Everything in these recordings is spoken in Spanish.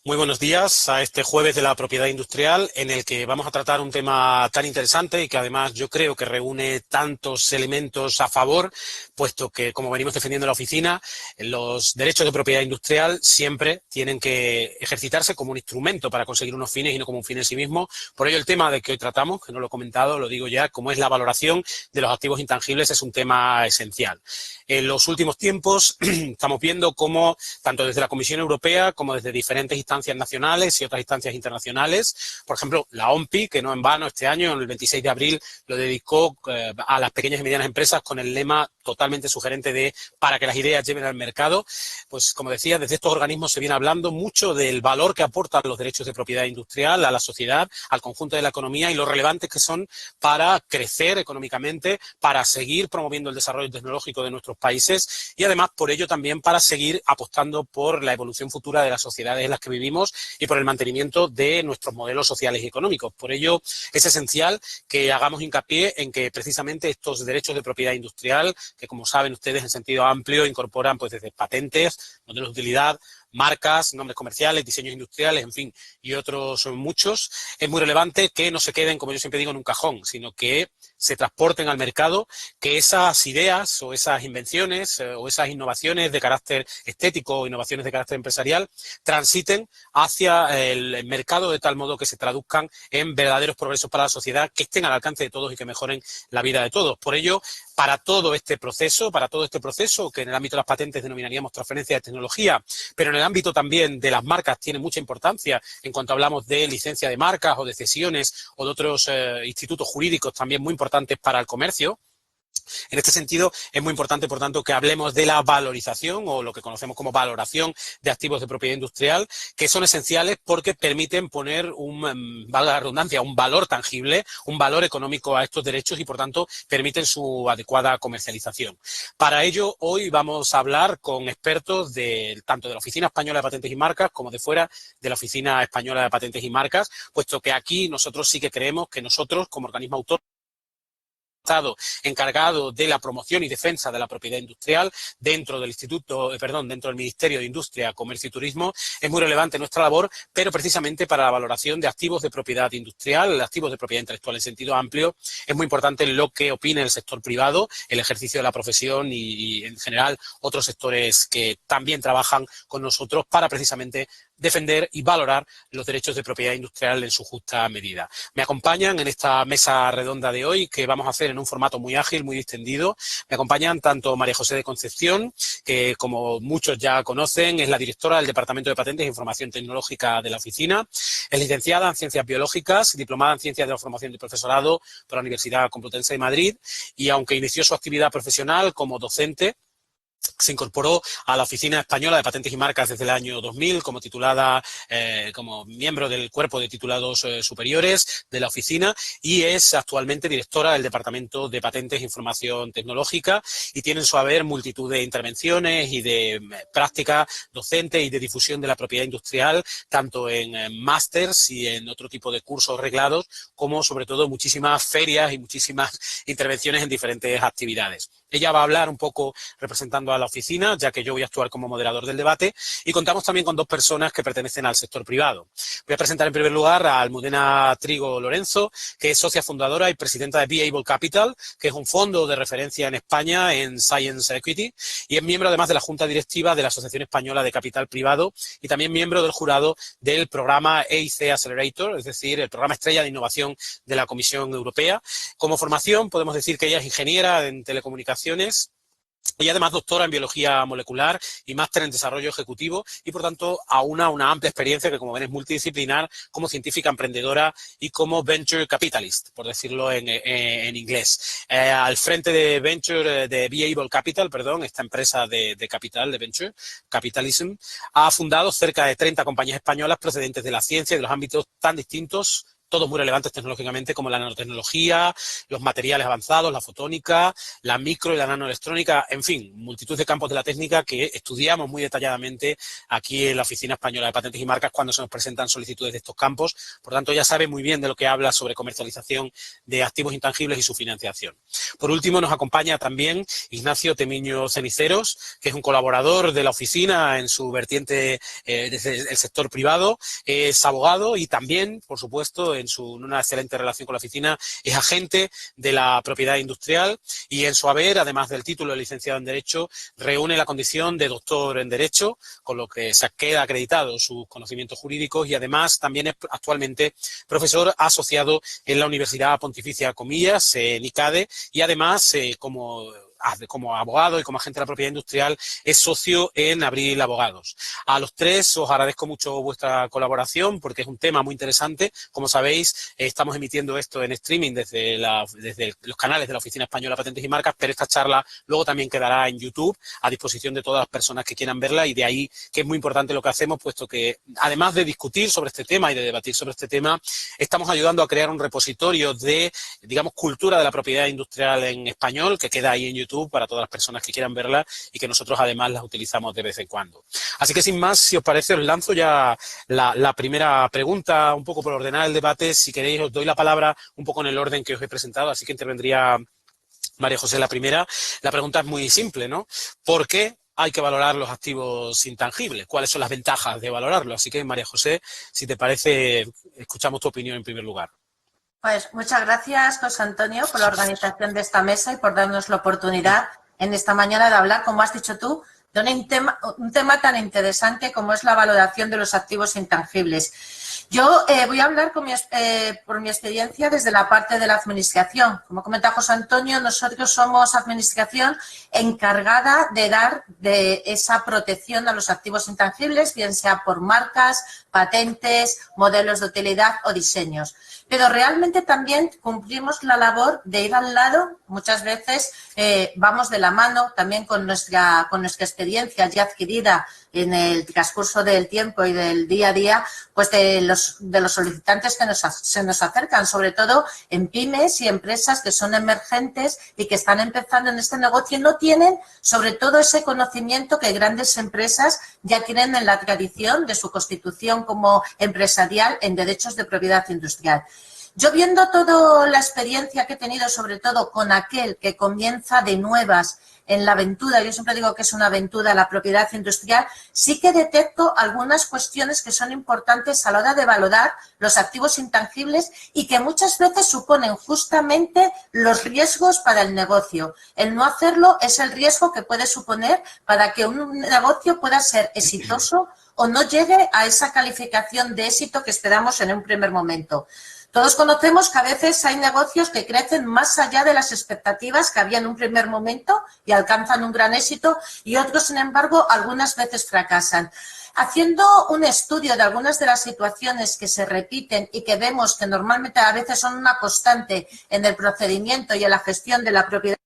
Muy buenos días a este jueves de la propiedad industrial en el que vamos a tratar un tema tan interesante y que además yo creo que reúne tantos elementos a favor, puesto que, como venimos defendiendo en la oficina, los derechos de propiedad industrial siempre tienen que ejercitarse como un instrumento para conseguir unos fines y no como un fin en sí mismo. Por ello el tema de que hoy tratamos, que no lo he comentado, lo digo ya, como es la valoración de los activos intangibles, es un tema esencial. En los últimos tiempos estamos viendo cómo, tanto desde la Comisión Europea como desde diferentes instancias nacionales y otras instancias internacionales, por ejemplo, la OMPI, que no en vano este año, el 26 de abril, lo dedicó a las pequeñas y medianas empresas con el lema totalmente sugerente de para que las ideas lleven al mercado. Pues, como decía, desde estos organismos se viene hablando mucho del valor que aportan los derechos de propiedad industrial a la sociedad, al conjunto de la economía y lo relevantes que son para crecer económicamente, para seguir promoviendo el desarrollo tecnológico de nuestros países y además por ello también para seguir apostando por la evolución futura de las sociedades en las que vivimos y por el mantenimiento de nuestros modelos sociales y económicos. Por ello es esencial que hagamos hincapié en que precisamente estos derechos de propiedad industrial, que como saben ustedes en sentido amplio incorporan pues desde patentes, modelos de utilidad, marcas, nombres comerciales, diseños industriales, en fin, y otros muchos, es muy relevante que no se queden, como yo siempre digo, en un cajón, sino que se transporten al mercado, que esas ideas o esas invenciones o esas innovaciones de carácter estético o innovaciones de carácter empresarial transiten hacia el mercado de tal modo que se traduzcan en verdaderos progresos para la sociedad, que estén al alcance de todos y que mejoren la vida de todos. Por ello, para todo este proceso, que en el ámbito de las patentes denominaríamos transferencia de tecnología, pero en el ámbito también de las marcas tiene mucha importancia en cuanto hablamos de licencia de marcas o de cesiones o de otros institutos jurídicos también muy importantes para el comercio. En este sentido, es muy importante, por tanto, que hablemos de la valorización o lo que conocemos como valoración de activos de propiedad industrial, que son esenciales porque permiten poner valga la redundancia, un valor tangible, un valor económico a estos derechos y, por tanto, permiten su adecuada comercialización. Para ello, hoy vamos a hablar con expertos tanto de la Oficina Española de Patentes y Marcas como de fuera de la Oficina Española de Patentes y Marcas, puesto que aquí nosotros sí que creemos que nosotros, como organismo autónomo, Estado encargado de la promoción y defensa de la propiedad industrial dentro del dentro del Ministerio de Industria, Comercio y Turismo, es muy relevante nuestra labor, pero precisamente para la valoración de activos de propiedad industrial, activos de propiedad intelectual en sentido amplio, es muy importante lo que opine el sector privado, el ejercicio de la profesión y en general otros sectores que también trabajan con nosotros para precisamente defender y valorar los derechos de propiedad industrial en su justa medida. Me acompañan en esta mesa redonda de hoy, que vamos a hacer en un formato muy ágil, muy distendido. Me acompañan tanto María José de Concepción, que como muchos ya conocen, es la directora del Departamento de Patentes e Información Tecnológica de la oficina. Es licenciada en Ciencias Biológicas, diplomada en Ciencias de la Formación de Profesorado por la Universidad Complutense de Madrid y aunque inició su actividad profesional como docente, se incorporó a la Oficina Española de Patentes y Marcas desde el año 2000 como titulada, como miembro del cuerpo de titulados superiores de la oficina y es actualmente directora del Departamento de Patentes e Información Tecnológica y tiene en su haber multitud de intervenciones y de práctica docente y de difusión de la propiedad industrial, tanto en másters y en otro tipo de cursos reglados, como sobre todo muchísimas ferias y muchísimas intervenciones en diferentes actividades. Ella va a hablar un poco representando a la oficina, ya que yo voy a actuar como moderador del debate, y contamos también con dos personas que pertenecen al sector privado. Voy a presentar en primer lugar a Almudena Trigo Lorenzo, que es socia fundadora y presidenta de Be Able Capital, que es un fondo de referencia en España en Science Equity, y es miembro además de la Junta Directiva de la Asociación Española de Capital Privado y también miembro del jurado del programa EIC Accelerator, es decir, el programa estrella de innovación de la Comisión Europea. Como formación podemos decir que ella es ingeniera en telecomunicaciones y además doctora en biología molecular y máster en desarrollo ejecutivo y por tanto aúna una amplia experiencia que como ven es multidisciplinar como científica emprendedora y como venture capitalist, por decirlo en inglés. Al frente de Venture, de Be Able Capital, perdón, esta empresa de capital, de Venture Capitalism, ha fundado cerca de 30 compañías españolas procedentes de la ciencia y de los ámbitos tan distintos todos muy relevantes tecnológicamente, como la nanotecnología, los materiales avanzados, la fotónica, la micro y la nanoelectrónica, en fin, multitud de campos de la técnica que estudiamos muy detalladamente aquí en la Oficina Española de Patentes y Marcas cuando se nos presentan solicitudes de estos campos. Por tanto, ya sabe muy bien de lo que habla sobre comercialización de activos intangibles y su financiación. Por último, nos acompaña también Ignacio Temiño Ceniceros, que es un colaborador de la oficina en su vertiente desde el sector privado, es abogado y también, por supuesto, en una excelente relación con la oficina, es agente de la propiedad industrial y en su haber, además del título de licenciado en Derecho, reúne la condición de doctor en Derecho, con lo que se queda acreditado sus conocimientos jurídicos y además también es actualmente profesor asociado en la Universidad Pontificia Comillas, en ICADE, y además como abogado y como agente de la propiedad industrial es socio en Abril Abogados. A los tres os agradezco mucho vuestra colaboración porque es un tema muy interesante. Como sabéis, estamos emitiendo esto en streaming desde los canales de la Oficina Española de Patentes y Marcas, pero esta charla luego también quedará en YouTube a disposición de todas las personas que quieran verla y de ahí que es muy importante lo que hacemos, puesto que además de discutir sobre este tema y de debatir sobre este tema, estamos ayudando a crear un repositorio de, digamos, cultura de la propiedad industrial en español que queda ahí en YouTube para todas las personas que quieran verla y que nosotros además las utilizamos de vez en cuando. Así que sin más, si os parece, os lanzo ya la primera pregunta, un poco por ordenar el debate. Si queréis, os doy la palabra un poco en el orden que os he presentado, así que intervendría María José la primera. La pregunta es muy simple, ¿no? ¿Por qué hay que valorar los activos intangibles? ¿Cuáles son las ventajas de valorarlo? Así que, María José, si te parece, escuchamos tu opinión en primer lugar. Pues muchas gracias, José Antonio, por la organización de esta mesa y por darnos la oportunidad en esta mañana de hablar, como has dicho tú, de un tema tan interesante como es la valoración de los activos intangibles. Yo voy a hablar por mi experiencia desde la parte de la administración. Como comenta José Antonio, nosotros somos administración encargada de dar de esa protección a los activos intangibles, bien sea por marcas, patentes, modelos de utilidad o diseños. Pero realmente también cumplimos la labor de ir al lado, muchas veces vamos de la mano también con nuestra experiencia ya adquirida en el transcurso del tiempo y del día a día, pues de los solicitantes que se nos acercan, sobre todo en pymes y empresas que son emergentes y que están empezando en este negocio y no tienen sobre todo ese conocimiento que grandes empresas ya tienen en la tradición de su constitución como empresarial en derechos de propiedad industrial. Yo viendo toda la experiencia que he tenido, sobre todo con aquel que comienza de nuevas en la aventura, yo siempre digo que es una aventura la propiedad industrial, sí que detecto algunas cuestiones que son importantes a la hora de valorar los activos intangibles y que muchas veces suponen justamente los riesgos para el negocio. El no hacerlo es el riesgo que puede suponer para que un negocio pueda ser exitoso o no llegue a esa calificación de éxito que esperamos en un primer momento. Todos conocemos que a veces hay negocios que crecen más allá de las expectativas que había en un primer momento y alcanzan un gran éxito y otros, sin embargo, algunas veces fracasan. Haciendo un estudio de algunas de las situaciones que se repiten y que vemos que normalmente a veces son una constante en el procedimiento y en la gestión de la propiedad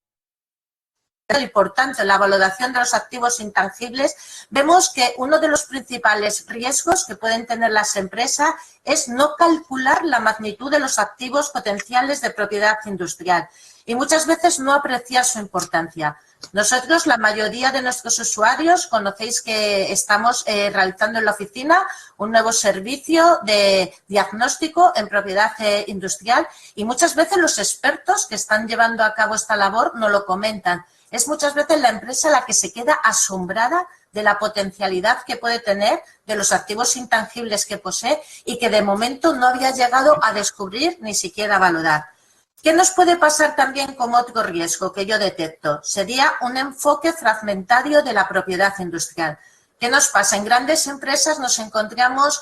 y, por tanto, en la valoración de los activos intangibles, vemos que uno de los principales riesgos que pueden tener las empresas es no calcular la magnitud de los activos potenciales de propiedad industrial y muchas veces no apreciar su importancia. Nosotros, la mayoría de nuestros usuarios, conocéis que estamos realizando en la oficina un nuevo servicio de diagnóstico en propiedad industrial y muchas veces los expertos que están llevando a cabo esta labor nos lo comentan. Es muchas veces la empresa la que se queda asombrada de la potencialidad que puede tener de los activos intangibles que posee y que de momento no había llegado a descubrir ni siquiera a valorar. ¿Qué nos puede pasar también como otro riesgo que yo detecto? Sería un enfoque fragmentario de la propiedad industrial. ¿Qué nos pasa? En grandes empresas nos encontramos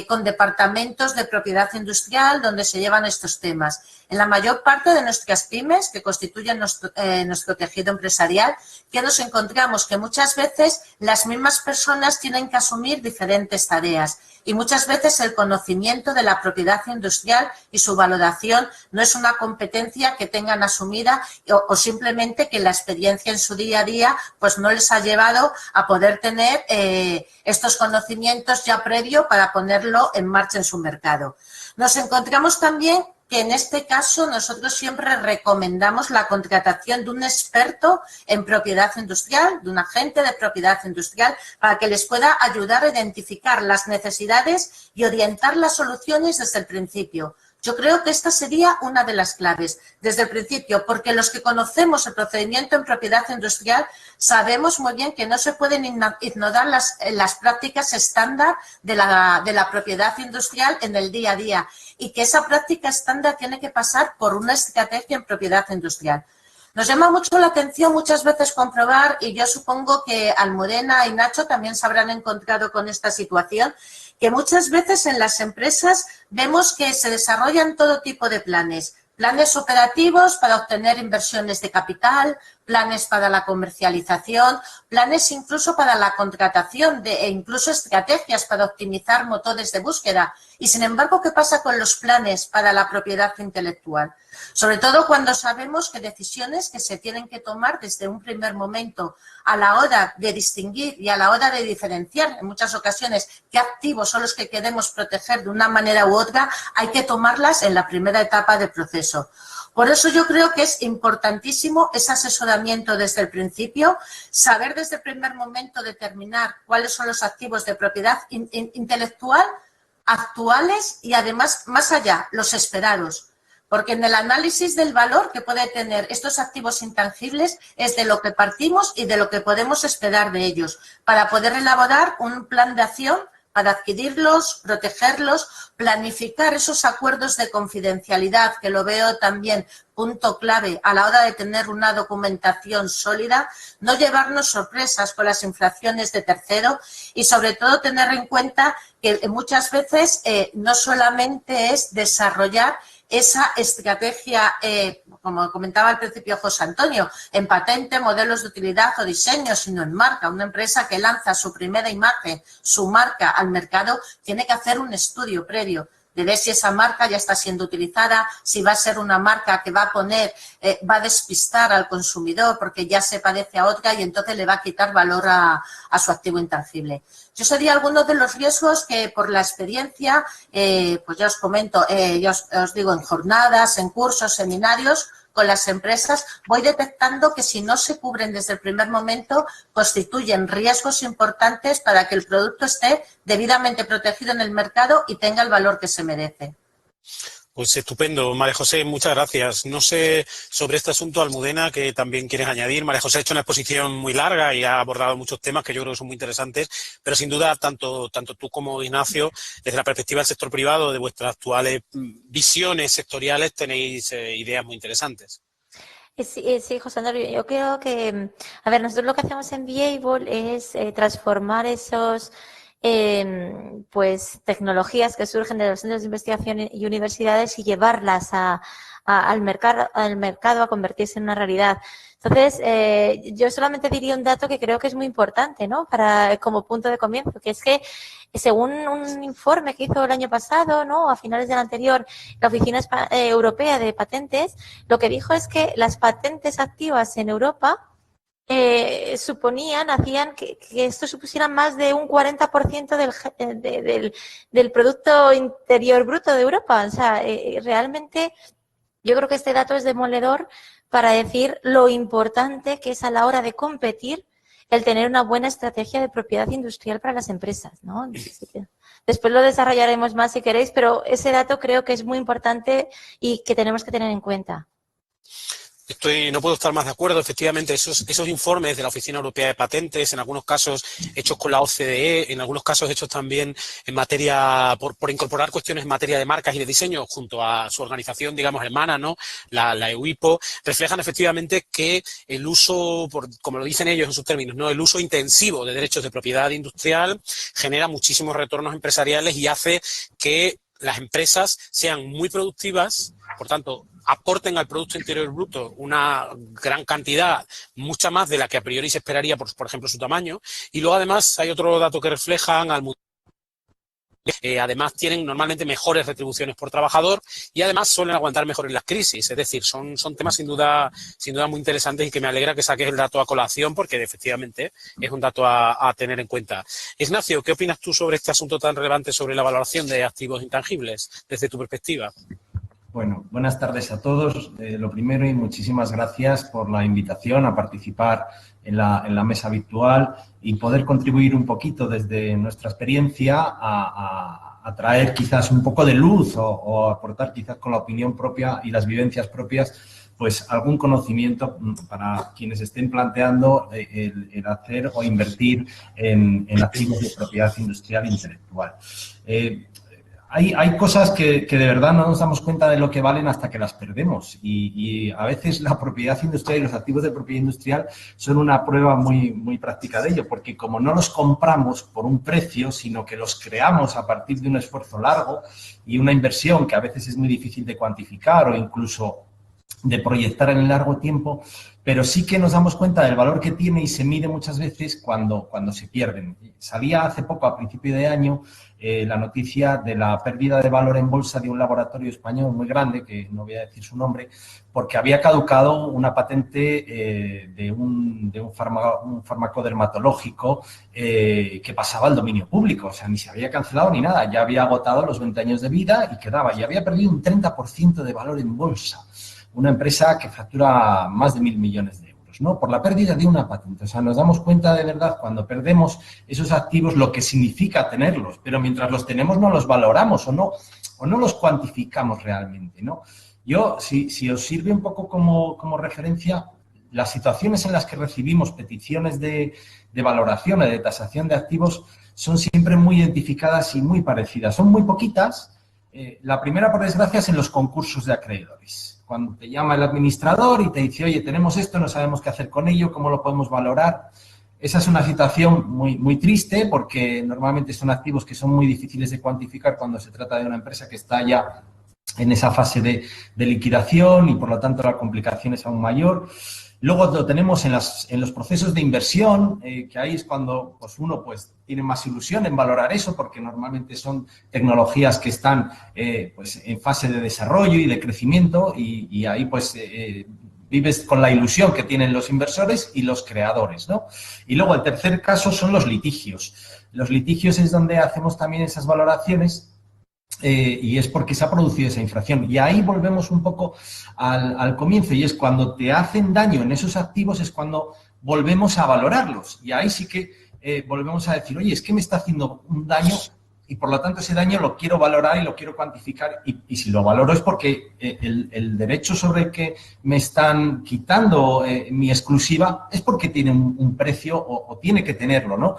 con departamentos de propiedad industrial donde se llevan estos temas. En la mayor parte de nuestras pymes, que constituyen nuestro tejido empresarial, que nos encontramos que muchas veces las mismas personas tienen que asumir diferentes tareas y muchas veces el conocimiento de la propiedad industrial y su valoración no es una competencia que tengan asumida o simplemente que la experiencia en su día a día pues no les ha llevado a poder tener estos conocimientos ya previo para ponerlo en marcha en su mercado. Nos encontramos también que en este caso nosotros siempre recomendamos la contratación de un experto en propiedad industrial, de un agente de propiedad industrial, para que les pueda ayudar a identificar las necesidades y orientar las soluciones desde el principio. Yo creo que esta sería una de las claves desde el principio, porque los que conocemos el procedimiento en propiedad industrial sabemos muy bien que no se pueden ignorar las prácticas estándar de la propiedad industrial en el día a día y que esa práctica estándar tiene que pasar por una estrategia en propiedad industrial. Nos llama mucho la atención muchas veces comprobar, y yo supongo que Almudena y Nacho también se habrán encontrado con esta situación, que muchas veces en las empresas vemos que se desarrollan todo tipo de planes. Planes operativos para obtener inversiones de capital, planes para la comercialización, planes incluso para la contratación e incluso estrategias para optimizar motores de búsqueda. Y sin embargo, ¿qué pasa con los planes para la propiedad intelectual? Sobre todo cuando sabemos que decisiones que se tienen que tomar desde un primer momento a la hora de distinguir y a la hora de diferenciar en muchas ocasiones qué activos son los que queremos proteger de una manera u otra, hay que tomarlas en la primera etapa del proceso. Por eso yo creo que es importantísimo ese asesoramiento desde el principio, saber desde el primer momento determinar cuáles son los activos de propiedad intelectual actuales y además, más allá, los esperados. Porque en el análisis del valor que puede tener estos activos intangibles es de lo que partimos y de lo que podemos esperar de ellos para poder elaborar un plan de acción para adquirirlos, protegerlos, planificar esos acuerdos de confidencialidad, que lo veo también punto clave a la hora de tener una documentación sólida, no llevarnos sorpresas con las infracciones de tercero y sobre todo tener en cuenta que muchas veces no solamente es desarrollar esa estrategia, como comentaba al principio José Antonio, en patente, modelos de utilidad o diseño, sino en marca. Una empresa que lanza su primera imagen, su marca al mercado, tiene que hacer un estudio previo de ver si esa marca ya está siendo utilizada, si va a ser una marca que va a poner, va a despistar al consumidor porque ya se parece a otra y entonces le va a quitar valor a su activo intangible. Yo sería alguno de los riesgos que por la experiencia, pues ya os comento, ya os digo, en jornadas, en cursos, seminarios, con las empresas, voy detectando que si no se cubren desde el primer momento, constituyen riesgos importantes para que el producto esté debidamente protegido en el mercado y tenga el valor que se merece. Pues estupendo, María José, muchas gracias. No sé sobre este asunto, Almudena, que también quieres añadir. María José ha hecho una exposición muy larga y ha abordado muchos temas que yo creo que son muy interesantes, pero sin duda, tanto tú como Ignacio, desde la perspectiva del sector privado, de vuestras actuales visiones sectoriales, tenéis ideas muy interesantes. Sí, José Antonio, yo creo que, a ver, nosotros lo que hacemos en Viable es transformar esos pues tecnologías que surgen de los centros de investigación y universidades y llevarlas al mercado a convertirse en una realidad. Entonces, yo solamente diría un dato que creo que es muy importante, ¿no? Como punto de comienzo, que es que según un informe que hizo el año pasado, ¿no? A finales del anterior, la Oficina Europea de Patentes, lo que dijo es que las patentes activas en Europa hacían que esto supusiera más de un 40% del Producto Interior Bruto de Europa. O sea, realmente yo creo que este dato es demoledor para decir lo importante que es a la hora de competir el tener una buena estrategia de propiedad industrial para las empresas, ¿no? Después lo desarrollaremos más si queréis, pero ese dato creo que es muy importante y que tenemos que tener en cuenta. No puedo estar más de acuerdo. Efectivamente, esos informes de la Oficina Europea de Patentes, en algunos casos hechos con la OCDE, en algunos casos hechos también en materia, por incorporar cuestiones en materia de marcas y de diseño junto a su organización, digamos, hermana, ¿no? La EUIPO, reflejan efectivamente que el uso, como lo dicen ellos en sus términos, ¿no? El uso intensivo de derechos de propiedad industrial genera muchísimos retornos empresariales y hace que las empresas sean muy productivas, por tanto, aporten al Producto Interior Bruto una gran cantidad, mucha más de la que a priori se esperaría por ejemplo, su tamaño. Y luego, además, hay otro dato que reflejan, Almudena Además, tienen normalmente mejores retribuciones por trabajador y además suelen aguantar mejor en las crisis. Es decir, son temas sin duda muy interesantes y que me alegra que saques el dato a colación porque efectivamente es un dato a tener en cuenta. Ignacio, ¿qué opinas tú sobre este asunto tan relevante sobre la valoración de activos intangibles desde tu perspectiva? Bueno, buenas tardes a todos. Lo primero, y muchísimas gracias por la invitación a participar en la mesa virtual y poder contribuir un poquito desde nuestra experiencia a traer quizás un poco de luz o aportar quizás con la opinión propia y las vivencias propias pues algún conocimiento para quienes estén planteando el hacer o invertir en activos de propiedad industrial intelectual. Hay cosas que de verdad no nos damos cuenta de lo que valen hasta que las perdemos y a veces la propiedad industrial y los activos de propiedad industrial son una prueba muy práctica de ello, porque como no los compramos por un precio, sino que los creamos a partir de un esfuerzo largo y una inversión que a veces es muy difícil de cuantificar o incluso de proyectar en el largo tiempo, pero sí que nos damos cuenta del valor que tiene y se mide muchas veces cuando se pierden. Salía hace poco, a principio de año, la noticia de la pérdida de valor en bolsa de un laboratorio español muy grande, que no voy a decir su nombre, porque había caducado una patente de un fármaco dermatológico que pasaba al dominio público. O sea, ni se había cancelado ni nada, ya había agotado los 20 años de vida y quedaba. Y había perdido un 30% de valor en bolsa. Una empresa que factura más de 1.000 millones de euros, ¿no? Por la pérdida de una patente. O sea, nos damos cuenta de verdad cuando perdemos esos activos lo que significa tenerlos, pero mientras los tenemos no los valoramos o no los cuantificamos realmente, ¿no? Yo, si os sirve un poco como referencia, las situaciones en las que recibimos peticiones de valoración o de tasación de activos son siempre muy identificadas y muy parecidas. Son muy poquitas. La primera, por desgracia, es en los concursos de acreedores. Cuando te llama el administrador y te dice, oye, tenemos esto, no sabemos qué hacer con ello, ¿cómo lo podemos valorar? Esa es una situación muy triste porque normalmente son activos que son muy difíciles de cuantificar cuando se trata de una empresa que está ya en esa fase de liquidación y, por lo tanto, la complicación es aún mayor. Luego lo tenemos en los procesos de inversión, que ahí es cuando pues uno tiene más ilusión en valorar eso, porque normalmente son tecnologías que están pues en fase de desarrollo y de crecimiento y ahí pues vives con la ilusión que tienen los inversores y los creadores, ¿no? Y luego el tercer caso son los litigios. Los litigios es donde hacemos también esas valoraciones. Y es porque se ha producido esa infracción. Y ahí volvemos un poco al comienzo, y es cuando te hacen daño en esos activos es cuando volvemos a valorarlos. Y ahí sí que volvemos a decir, oye, es que me está haciendo un daño y por lo tanto ese daño lo quiero valorar y lo quiero cuantificar. Y si lo valoro es porque el derecho sobre el que me están quitando mi exclusiva es porque tiene un precio o tiene que tenerlo, ¿no?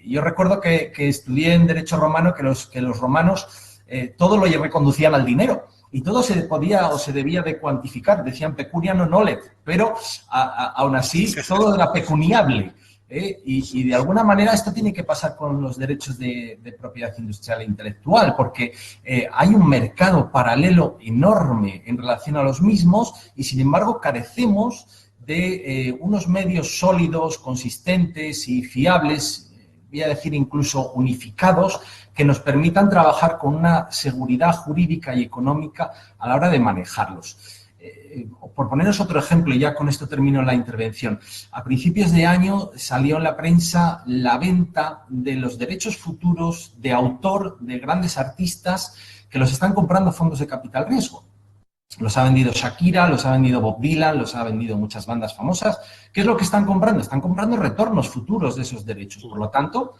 Yo recuerdo que estudié en Derecho Romano que los romanos todo lo reconducían al dinero y todo se podía o se debía de cuantificar, decían pecunia non olet, pero aún así todo era pecuniable. Y de alguna manera esto tiene que pasar con los derechos de propiedad industrial e intelectual, porque hay un mercado paralelo enorme en relación a los mismos y, sin embargo, carecemos de unos medios sólidos, consistentes y fiables, voy a decir incluso unificados, que nos permitan trabajar con una seguridad jurídica y económica a la hora de manejarlos. Por poneros otro ejemplo, y ya con esto termino la intervención, a principios de año salió en la prensa la venta de los derechos futuros de autor de grandes artistas que los están comprando fondos de capital riesgo. Los ha vendido Shakira, los ha vendido Bob Dylan, los ha vendido muchas bandas famosas. ¿Qué es lo que están comprando? Están comprando retornos futuros de esos derechos. Por lo tanto,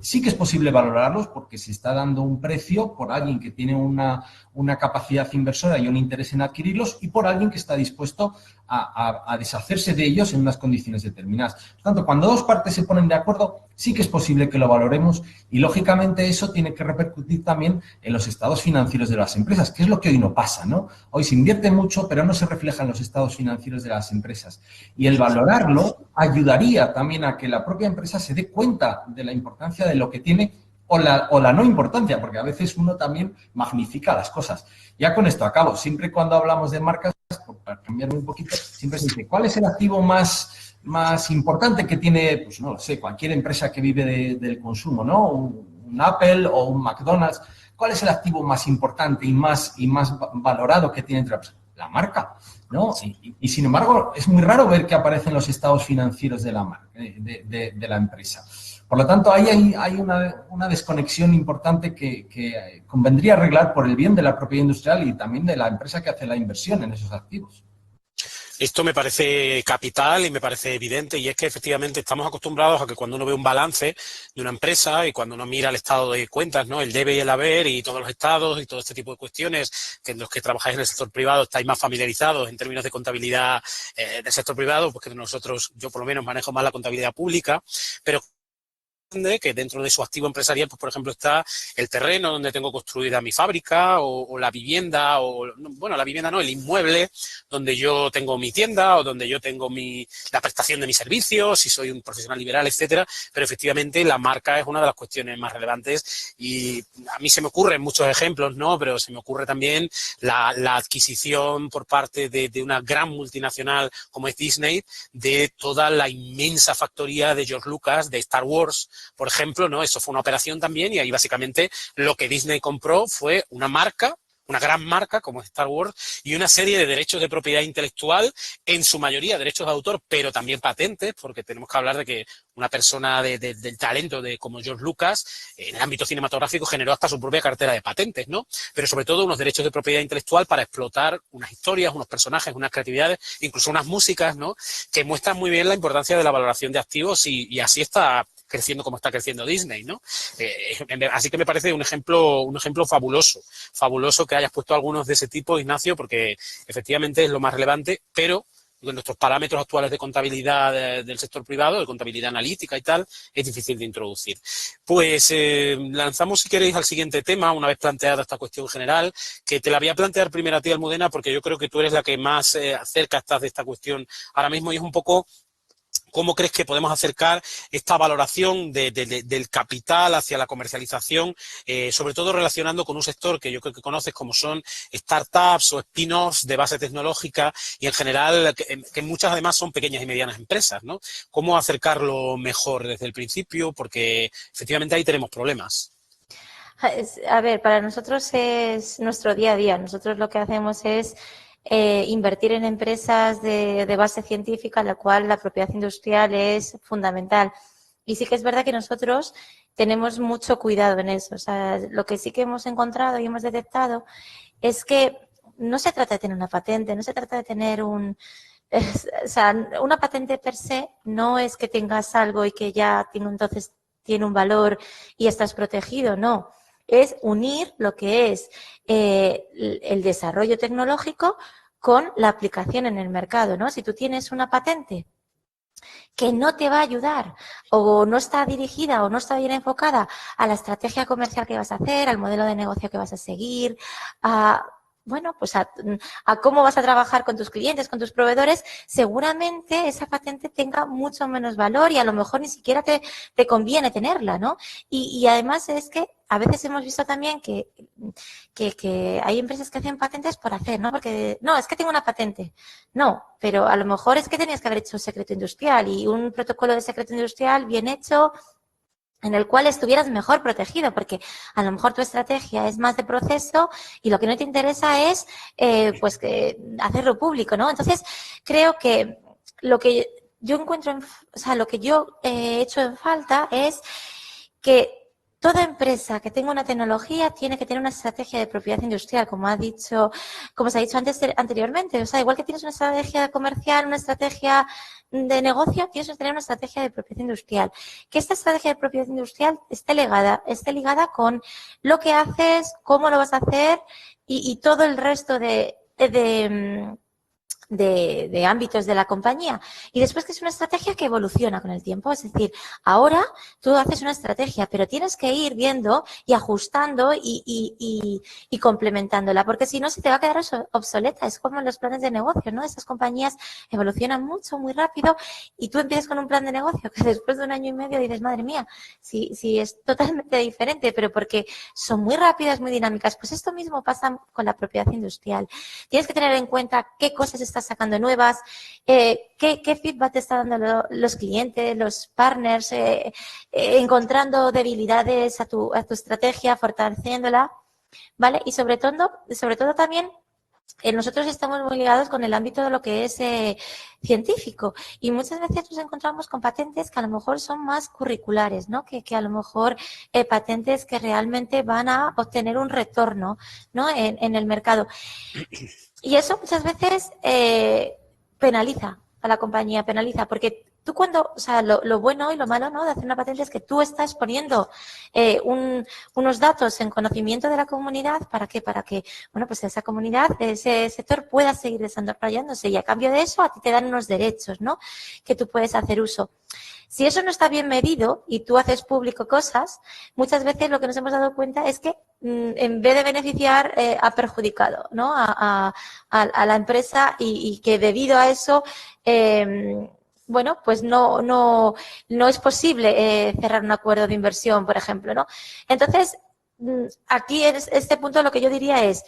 sí que es posible valorarlos porque se está dando un precio por alguien que tiene una capacidad inversora y un interés en adquirirlos y por alguien que está dispuesto a deshacerse de ellos en unas condiciones determinadas. Por tanto, cuando dos partes se ponen de acuerdo, sí que es posible que lo valoremos y, lógicamente, eso tiene que repercutir también en los estados financieros de las empresas, que es lo que hoy no pasa, ¿no? Hoy se invierte mucho, pero no se refleja en los estados financieros de las empresas. Y el valorarlo ayudaría también a que la propia empresa se dé cuenta de la importancia de lo que tiene o la no importancia, porque a veces uno también magnifica las cosas. Ya con esto acabo. Siempre cuando hablamos de marcas, para cambiarme un poquito, siempre se dice, ¿cuál es el activo más importante que tiene, pues no lo sé, cualquier empresa que vive del consumo, ¿no? un Apple o un McDonald's, ¿cuál es el activo más importante y más valorado que tiene entre la empresa? La marca, ¿no? Y sin embargo, es muy raro ver que aparecen los estados financieros de la marca, de la empresa. Por lo tanto, ahí hay una desconexión importante que convendría arreglar por el bien de la propiedad industrial y también de la empresa que hace la inversión en esos activos. Esto me parece capital y me parece evidente, y es que efectivamente estamos acostumbrados a que cuando uno ve un balance de una empresa y cuando uno mira el estado de cuentas, ¿no? El debe y el haber y todos los estados y todo este tipo de cuestiones, que en los que trabajáis en el sector privado estáis más familiarizados en términos de contabilidad del sector privado, porque nosotros, yo por lo menos manejo más la contabilidad pública, pero que dentro de su activo empresarial, pues por ejemplo, está el terreno donde tengo construida mi fábrica o la vivienda, bueno, la vivienda no, el inmueble donde yo tengo mi tienda o donde yo tengo la prestación de mis servicios, si soy un profesional liberal, etcétera, pero efectivamente la marca es una de las cuestiones más relevantes y a mí se me ocurren muchos ejemplos, ¿no? Pero se me ocurre también la adquisición por parte de una gran multinacional como es Disney de toda la inmensa factoría de George Lucas, de Star Wars, por ejemplo, ¿no? Eso fue una operación también y ahí básicamente lo que Disney compró fue una marca, una gran marca como Star Wars y una serie de derechos de propiedad intelectual, en su mayoría derechos de autor, pero también patentes, porque tenemos que hablar de que una persona del talento como George Lucas, en el ámbito cinematográfico, generó hasta su propia cartera de patentes, ¿no? Pero sobre todo unos derechos de propiedad intelectual para explotar unas historias, unos personajes, unas creatividades, incluso unas músicas, ¿no? Que muestran muy bien la importancia de la valoración de activos y así está creciendo como está creciendo Disney, ¿no? Así que me parece un ejemplo fabuloso que hayas puesto algunos de ese tipo, Ignacio, porque efectivamente es lo más relevante, pero con nuestros parámetros actuales de contabilidad del sector privado, de contabilidad analítica y tal, es difícil de introducir. Pues lanzamos, si queréis, al siguiente tema, una vez planteada esta cuestión general, que te la voy a plantear primero a ti, Almudena, porque yo creo que tú eres la que más cerca estás de esta cuestión ahora mismo y es un poco ¿cómo crees que podemos acercar esta valoración del capital hacia la comercialización, sobre todo relacionando con un sector que yo creo que conoces como son startups o spin-offs de base tecnológica y en general que muchas además son pequeñas y medianas empresas, ¿no? ¿Cómo acercarlo mejor desde el principio? Porque efectivamente ahí tenemos problemas. A ver, para nosotros es nuestro día a día. Nosotros lo que hacemos es invertir en empresas de base científica, en la cual la propiedad industrial es fundamental. Y sí que es verdad que nosotros tenemos mucho cuidado en eso. O sea, lo que sí que hemos encontrado y hemos detectado es que no se trata de tener una patente, no se trata de tener o sea, una patente per se no es que tengas algo y que ya entonces tiene un valor y estás protegido, no. Es unir lo que es el desarrollo tecnológico con la aplicación en el mercado, ¿no? Si tú tienes una patente que no te va a ayudar o no está dirigida o no está bien enfocada a la estrategia comercial que vas a hacer, al modelo de negocio que vas a seguir, pues a cómo vas a trabajar con tus clientes, con tus proveedores, seguramente esa patente tenga mucho menos valor y a lo mejor ni siquiera te conviene tenerla, ¿no? Y además es que a veces hemos visto también que hay empresas que hacen patentes por hacer, ¿no? Porque, no, es que tengo una patente. No, pero a lo mejor es que tenías que haber hecho un secreto industrial y un protocolo de secreto industrial bien hecho en el cual estuvieras mejor protegido, porque a lo mejor tu estrategia es más de proceso y lo que no te interesa es pues que hacerlo público, ¿no? Entonces, creo que lo que yo encuentro, lo que yo he hecho en falta es que toda empresa que tenga una tecnología tiene que tener una estrategia de propiedad industrial, como se ha dicho anteriormente. O sea, igual que tienes una estrategia comercial, una estrategia de negocio, tienes que tener una estrategia de propiedad industrial. Que esta estrategia de propiedad industrial esté ligada con lo que haces, cómo lo vas a hacer y todo el resto de ámbitos de la compañía. Y después que es una estrategia que evoluciona con el tiempo. Es decir, ahora tú haces una estrategia, pero tienes que ir viendo y ajustando y complementándola, porque si no se te va a quedar obsoleta. Es como en los planes de negocio, ¿no? Esas compañías evolucionan mucho, muy rápido y tú empiezas con un plan de negocio que después de 1 año y medio dices, madre mía, si es totalmente diferente, pero porque son muy rápidas, muy dinámicas. Pues esto mismo pasa con la propiedad industrial. Tienes que tener en cuenta qué cosas están estás sacando nuevas, qué feedback te están dando los clientes, los partners, encontrando debilidades a tu estrategia, fortaleciéndola, ¿vale? Y sobre todo también, nosotros estamos muy ligados con el ámbito de lo que es científico y muchas veces nos encontramos con patentes que a lo mejor son más curriculares, ¿no? Que a lo mejor patentes que realmente van a obtener un retorno, ¿no? En el mercado. Y eso muchas veces penaliza a la compañía, porque tú cuando, o sea, lo bueno y lo malo, ¿no?, de hacer una patente es que tú estás poniendo unos datos en conocimiento de la comunidad. ¿Para qué? Para que, bueno, pues esa comunidad, ese sector pueda seguir desarrollándose y a cambio de eso a ti te dan unos derechos, ¿no?, que tú puedes hacer uso. Si eso no está bien medido y tú haces público cosas, muchas veces lo que nos hemos dado cuenta es que en vez de beneficiar, ha perjudicado, ¿no?, a la empresa y que debido a eso, bueno, pues no es posible cerrar un acuerdo de inversión, por ejemplo, ¿no? Entonces, aquí en este punto lo que yo diría es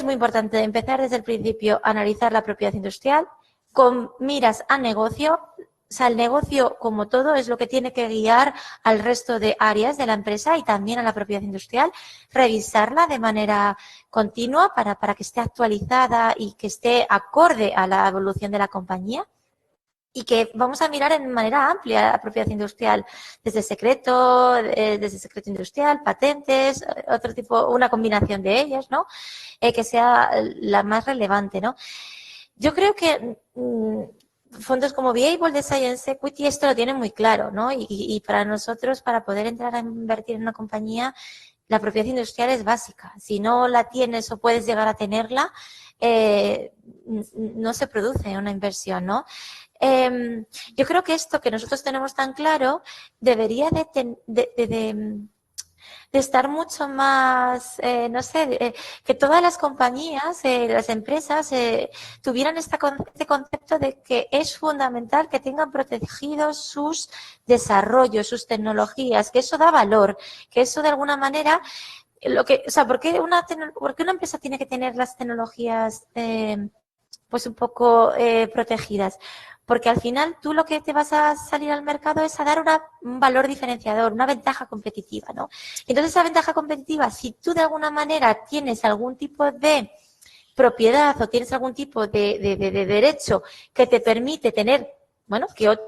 muy importante empezar desde el principio a analizar la propiedad industrial con miras a negocio. O sea, el negocio, como todo, es lo que tiene que guiar al resto de áreas de la empresa y también a la propiedad industrial, revisarla de manera continua para que esté actualizada y que esté acorde a la evolución de la compañía. Y que vamos a mirar en manera amplia la propiedad industrial, desde secreto industrial, patentes, otro tipo, una combinación de ellas, ¿no? Que sea la más relevante, ¿no? Yo creo que fondos como Viable de Science Equity esto lo tienen muy claro, ¿no? Y para nosotros, para poder entrar a invertir en una compañía, la propiedad industrial es básica. Si no la tienes o puedes llegar a tenerla, no se produce una inversión, ¿no? Yo creo que esto que nosotros tenemos tan claro debería de estar mucho más, no sé, que todas las compañías, las empresas, tuvieran este concepto de que es fundamental que tengan protegidos sus desarrollos, sus tecnologías, que eso da valor, que eso de alguna manera, o sea, ¿por qué una empresa tiene que tener las tecnologías pues un poco protegidas? Porque al final tú lo que te vas a salir al mercado es a dar un valor diferenciador, una ventaja competitiva, ¿no? Entonces, esa ventaja competitiva, si tú de alguna manera tienes algún tipo de propiedad o tienes algún tipo de derecho que te permite tener, bueno, que otro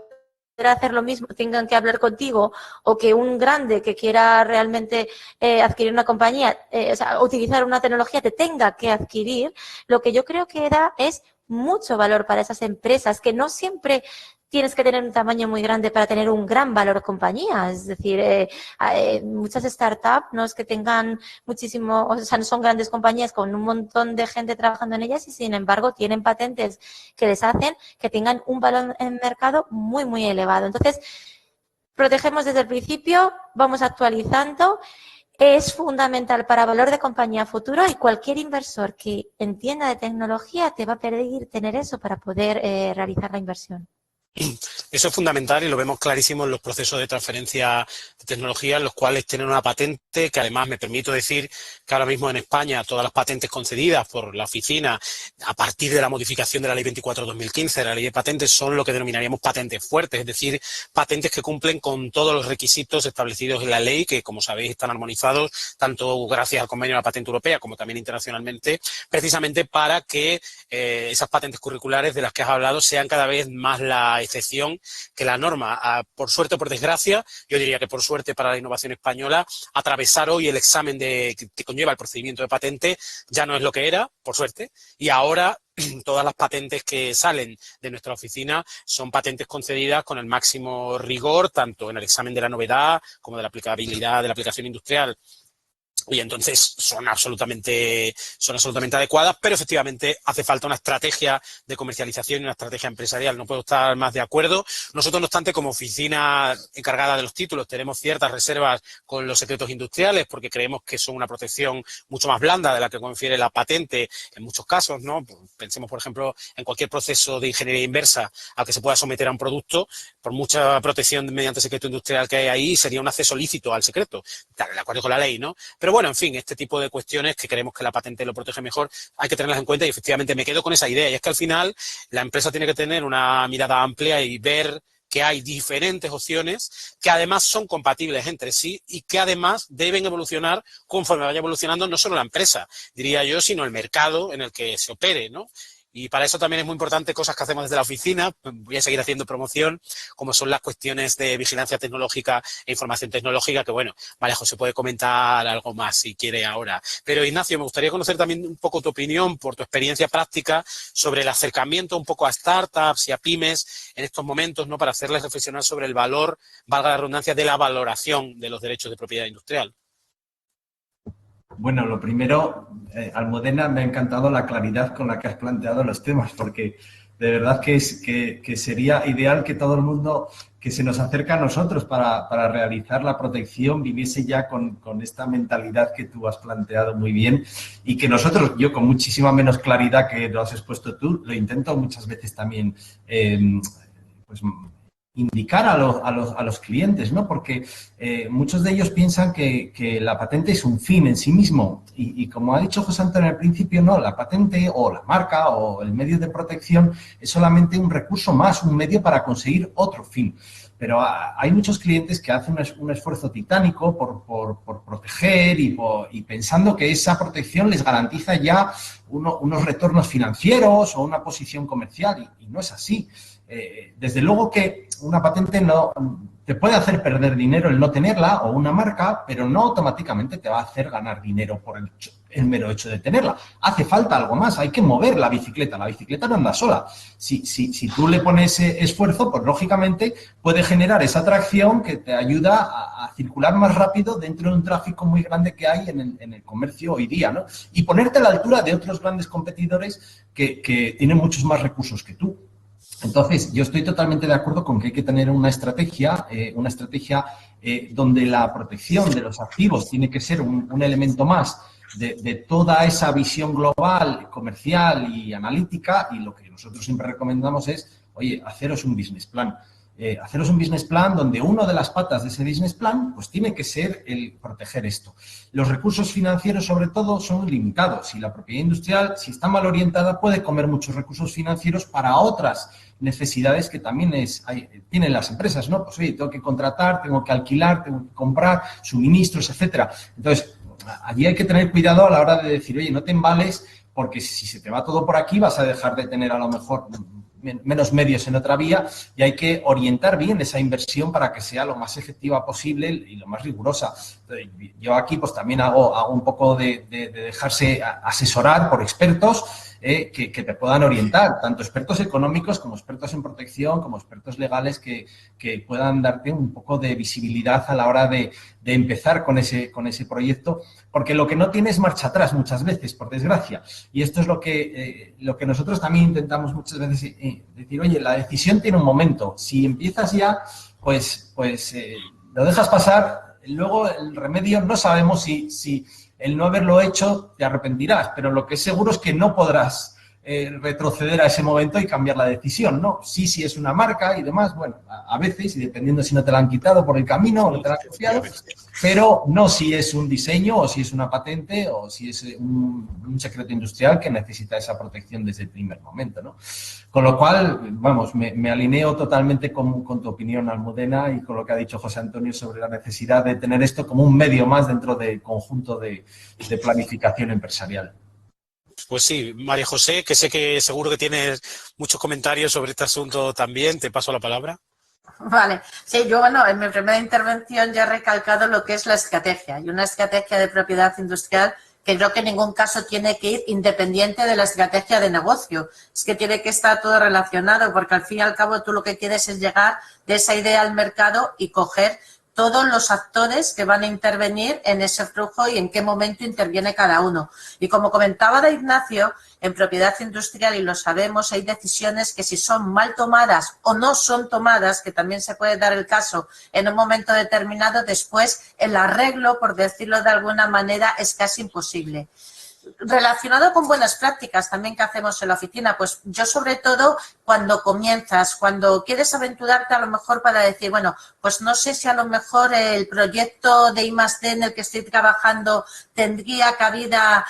quiera hacer lo mismo, tengan que hablar contigo, o que un grande que quiera realmente adquirir una compañía, o sea, utilizar una tecnología te tenga que adquirir, lo que yo creo que da es mucho valor para esas empresas, que no siempre tienes que tener un tamaño muy grande para tener un gran valor compañía. Es decir, muchas startups no es que tengan muchísimo, o sea, no son grandes compañías con un montón de gente trabajando en ellas y, sin embargo, tienen patentes que les hacen que tengan un valor en el mercado muy, muy elevado. Entonces, protegemos desde el principio, vamos actualizando. Es fundamental para valor de compañía futuro y cualquier inversor que entienda de tecnología te va a pedir tener eso para poder realizar la inversión. Eso es fundamental y lo vemos clarísimo en los procesos de transferencia de tecnología, en los cuales tienen una patente, que además me permito decir que ahora mismo en España todas las patentes concedidas por la oficina a partir de la modificación de la Ley 24/2015, de la Ley de Patentes, son lo que denominaríamos patentes fuertes, es decir, patentes que cumplen con todos los requisitos establecidos en la ley, que como sabéis están armonizados tanto gracias al convenio de la patente europea como también internacionalmente, precisamente para que esas patentes curriculares de las que has hablado sean cada vez más la excepción que la norma. Por suerte o por desgracia, yo diría que por suerte para la innovación española, atravesar hoy el examen que conlleva el procedimiento de patente ya no es lo que era, por suerte, y ahora todas las patentes que salen de nuestra oficina son patentes concedidas con el máximo rigor, tanto en el examen de la novedad como de la aplicabilidad de la aplicación industrial. Y entonces son absolutamente adecuadas, pero efectivamente hace falta una estrategia de comercialización y una estrategia empresarial. No puedo estar más de acuerdo. Nosotros, no obstante, como oficina encargada de los títulos, tenemos ciertas reservas con los secretos industriales porque creemos que son una protección mucho más blanda de la que confiere la patente en muchos casos, ¿no? Pensemos, por ejemplo, en cualquier proceso de ingeniería inversa al que se pueda someter a un producto, por mucha protección mediante secreto industrial que hay ahí, sería un acceso lícito al secreto, de acuerdo con la ley, ¿no? Pero bueno, bueno, en fin, este tipo de cuestiones que creemos que la patente lo protege mejor, hay que tenerlas en cuenta y efectivamente me quedo con esa idea. Y es que al final la empresa tiene que tener una mirada amplia y ver que hay diferentes opciones que además son compatibles entre sí y que además deben evolucionar conforme vaya evolucionando no solo la empresa, diría yo, sino el mercado en el que se opere, ¿no? Y para eso también es muy importante cosas que hacemos desde la oficina, voy a seguir haciendo promoción, como son las cuestiones de vigilancia tecnológica e información tecnológica, que bueno, María José puede comentar algo más si quiere ahora. Pero Ignacio, me gustaría conocer también un poco tu opinión por tu experiencia práctica sobre el acercamiento un poco a startups y a pymes en estos momentos, ¿no? Para hacerles reflexionar sobre el valor, valga la redundancia, de la valoración de los derechos de propiedad industrial. Bueno, lo primero, Almudena, me ha encantado la claridad con la que has planteado los temas, porque de verdad que sería ideal que todo el mundo que se nos acerca a nosotros para realizar la protección viviese ya con esta mentalidad que tú has planteado muy bien y que nosotros, yo con muchísima menos claridad que lo has expuesto tú, lo intento muchas veces también pues indicar a los clientes, ¿no? Porque muchos de ellos piensan que la patente es un fin en sí mismo y como ha dicho José Antonio al principio, no, la patente o la marca o el medio de protección es solamente un recurso más, un medio para conseguir otro fin. Pero hay muchos clientes que hacen un esfuerzo titánico por proteger y pensando que esa protección les garantiza ya unos retornos financieros o una posición comercial y no es así. Desde luego que una patente no te puede hacer perder dinero el no tenerla o una marca, pero no automáticamente te va a hacer ganar dinero por el mero hecho de tenerla. Hace falta algo más, hay que mover la bicicleta no anda sola. Si tú le pones esfuerzo, pues lógicamente puede generar esa atracción que te ayuda a circular más rápido dentro de un tráfico muy grande que hay en el comercio hoy día, ¿no? Y ponerte a la altura de otros grandes competidores que tienen muchos más recursos que tú. Entonces, yo estoy totalmente de acuerdo con que hay que tener una estrategia donde la protección de los activos tiene que ser un elemento más de toda esa visión global, comercial y analítica, y lo que nosotros siempre recomendamos es, oye, haceros un business plan. Haceros un business plan donde una de las patas de ese business plan pues tiene que ser el proteger esto. Los recursos financieros, sobre todo, son limitados y la propiedad industrial, si está mal orientada, puede comer muchos recursos financieros para otras necesidades que también tienen las empresas, ¿no? Pues oye, tengo que contratar, tengo que alquilar, tengo que comprar suministros, etcétera. Entonces, allí hay que tener cuidado a la hora de decir, oye, no te embales porque si se te va todo por aquí vas a dejar de tener a lo mejor menos medios en otra vía y hay que orientar bien esa inversión para que sea lo más efectiva posible y lo más rigurosa. Yo aquí pues también hago un poco de dejarse asesorar por expertos que te puedan orientar, tanto expertos económicos como expertos en protección, como expertos legales que puedan darte un poco de visibilidad a la hora de empezar con ese proyecto, porque lo que no tiene es marcha atrás muchas veces, por desgracia. Y esto es lo que nosotros también intentamos muchas veces decir, oye, la decisión tiene un momento. Si empiezas ya, pues lo dejas pasar, luego el remedio no sabemos si el no haberlo hecho te arrepentirás, pero lo que es seguro es que no podrás retroceder a ese momento y cambiar la decisión, ¿no? Sí, es una marca y demás, bueno, a veces, y dependiendo si no te la han quitado por el camino o no te la han copiado, pero no si es un diseño o si es una patente o si es un secreto industrial que necesita esa protección desde el primer momento, ¿no? Con lo cual, vamos, me alineo totalmente con tu opinión, Almudena, y con lo que ha dicho José Antonio sobre la necesidad de tener esto como un medio más dentro del conjunto de planificación empresarial. Pues sí, María José, que sé que seguro que tienes muchos comentarios sobre este asunto también, te paso la palabra. Vale, sí, yo en mi primera intervención ya he recalcado lo que es la estrategia y una estrategia de propiedad industrial que creo que en ningún caso tiene que ir independiente de la estrategia de negocio. Es que tiene que estar todo relacionado porque al fin y al cabo tú lo que quieres es llegar de esa idea al mercado y coger todos los actores que van a intervenir en ese flujo y en qué momento interviene cada uno. Y como comentaba de Ignacio, en propiedad industrial, y lo sabemos, hay decisiones que si son mal tomadas o no son tomadas, que también se puede dar el caso en un momento determinado, después el arreglo, por decirlo de alguna manera, es casi imposible. relacionado con buenas prácticas también que hacemos en la oficina, pues yo sobre todo cuando comienzas, cuando quieres aventurarte a lo mejor para decir, bueno, pues no sé si a lo mejor el proyecto de I+D en el que estoy trabajando tendría cabida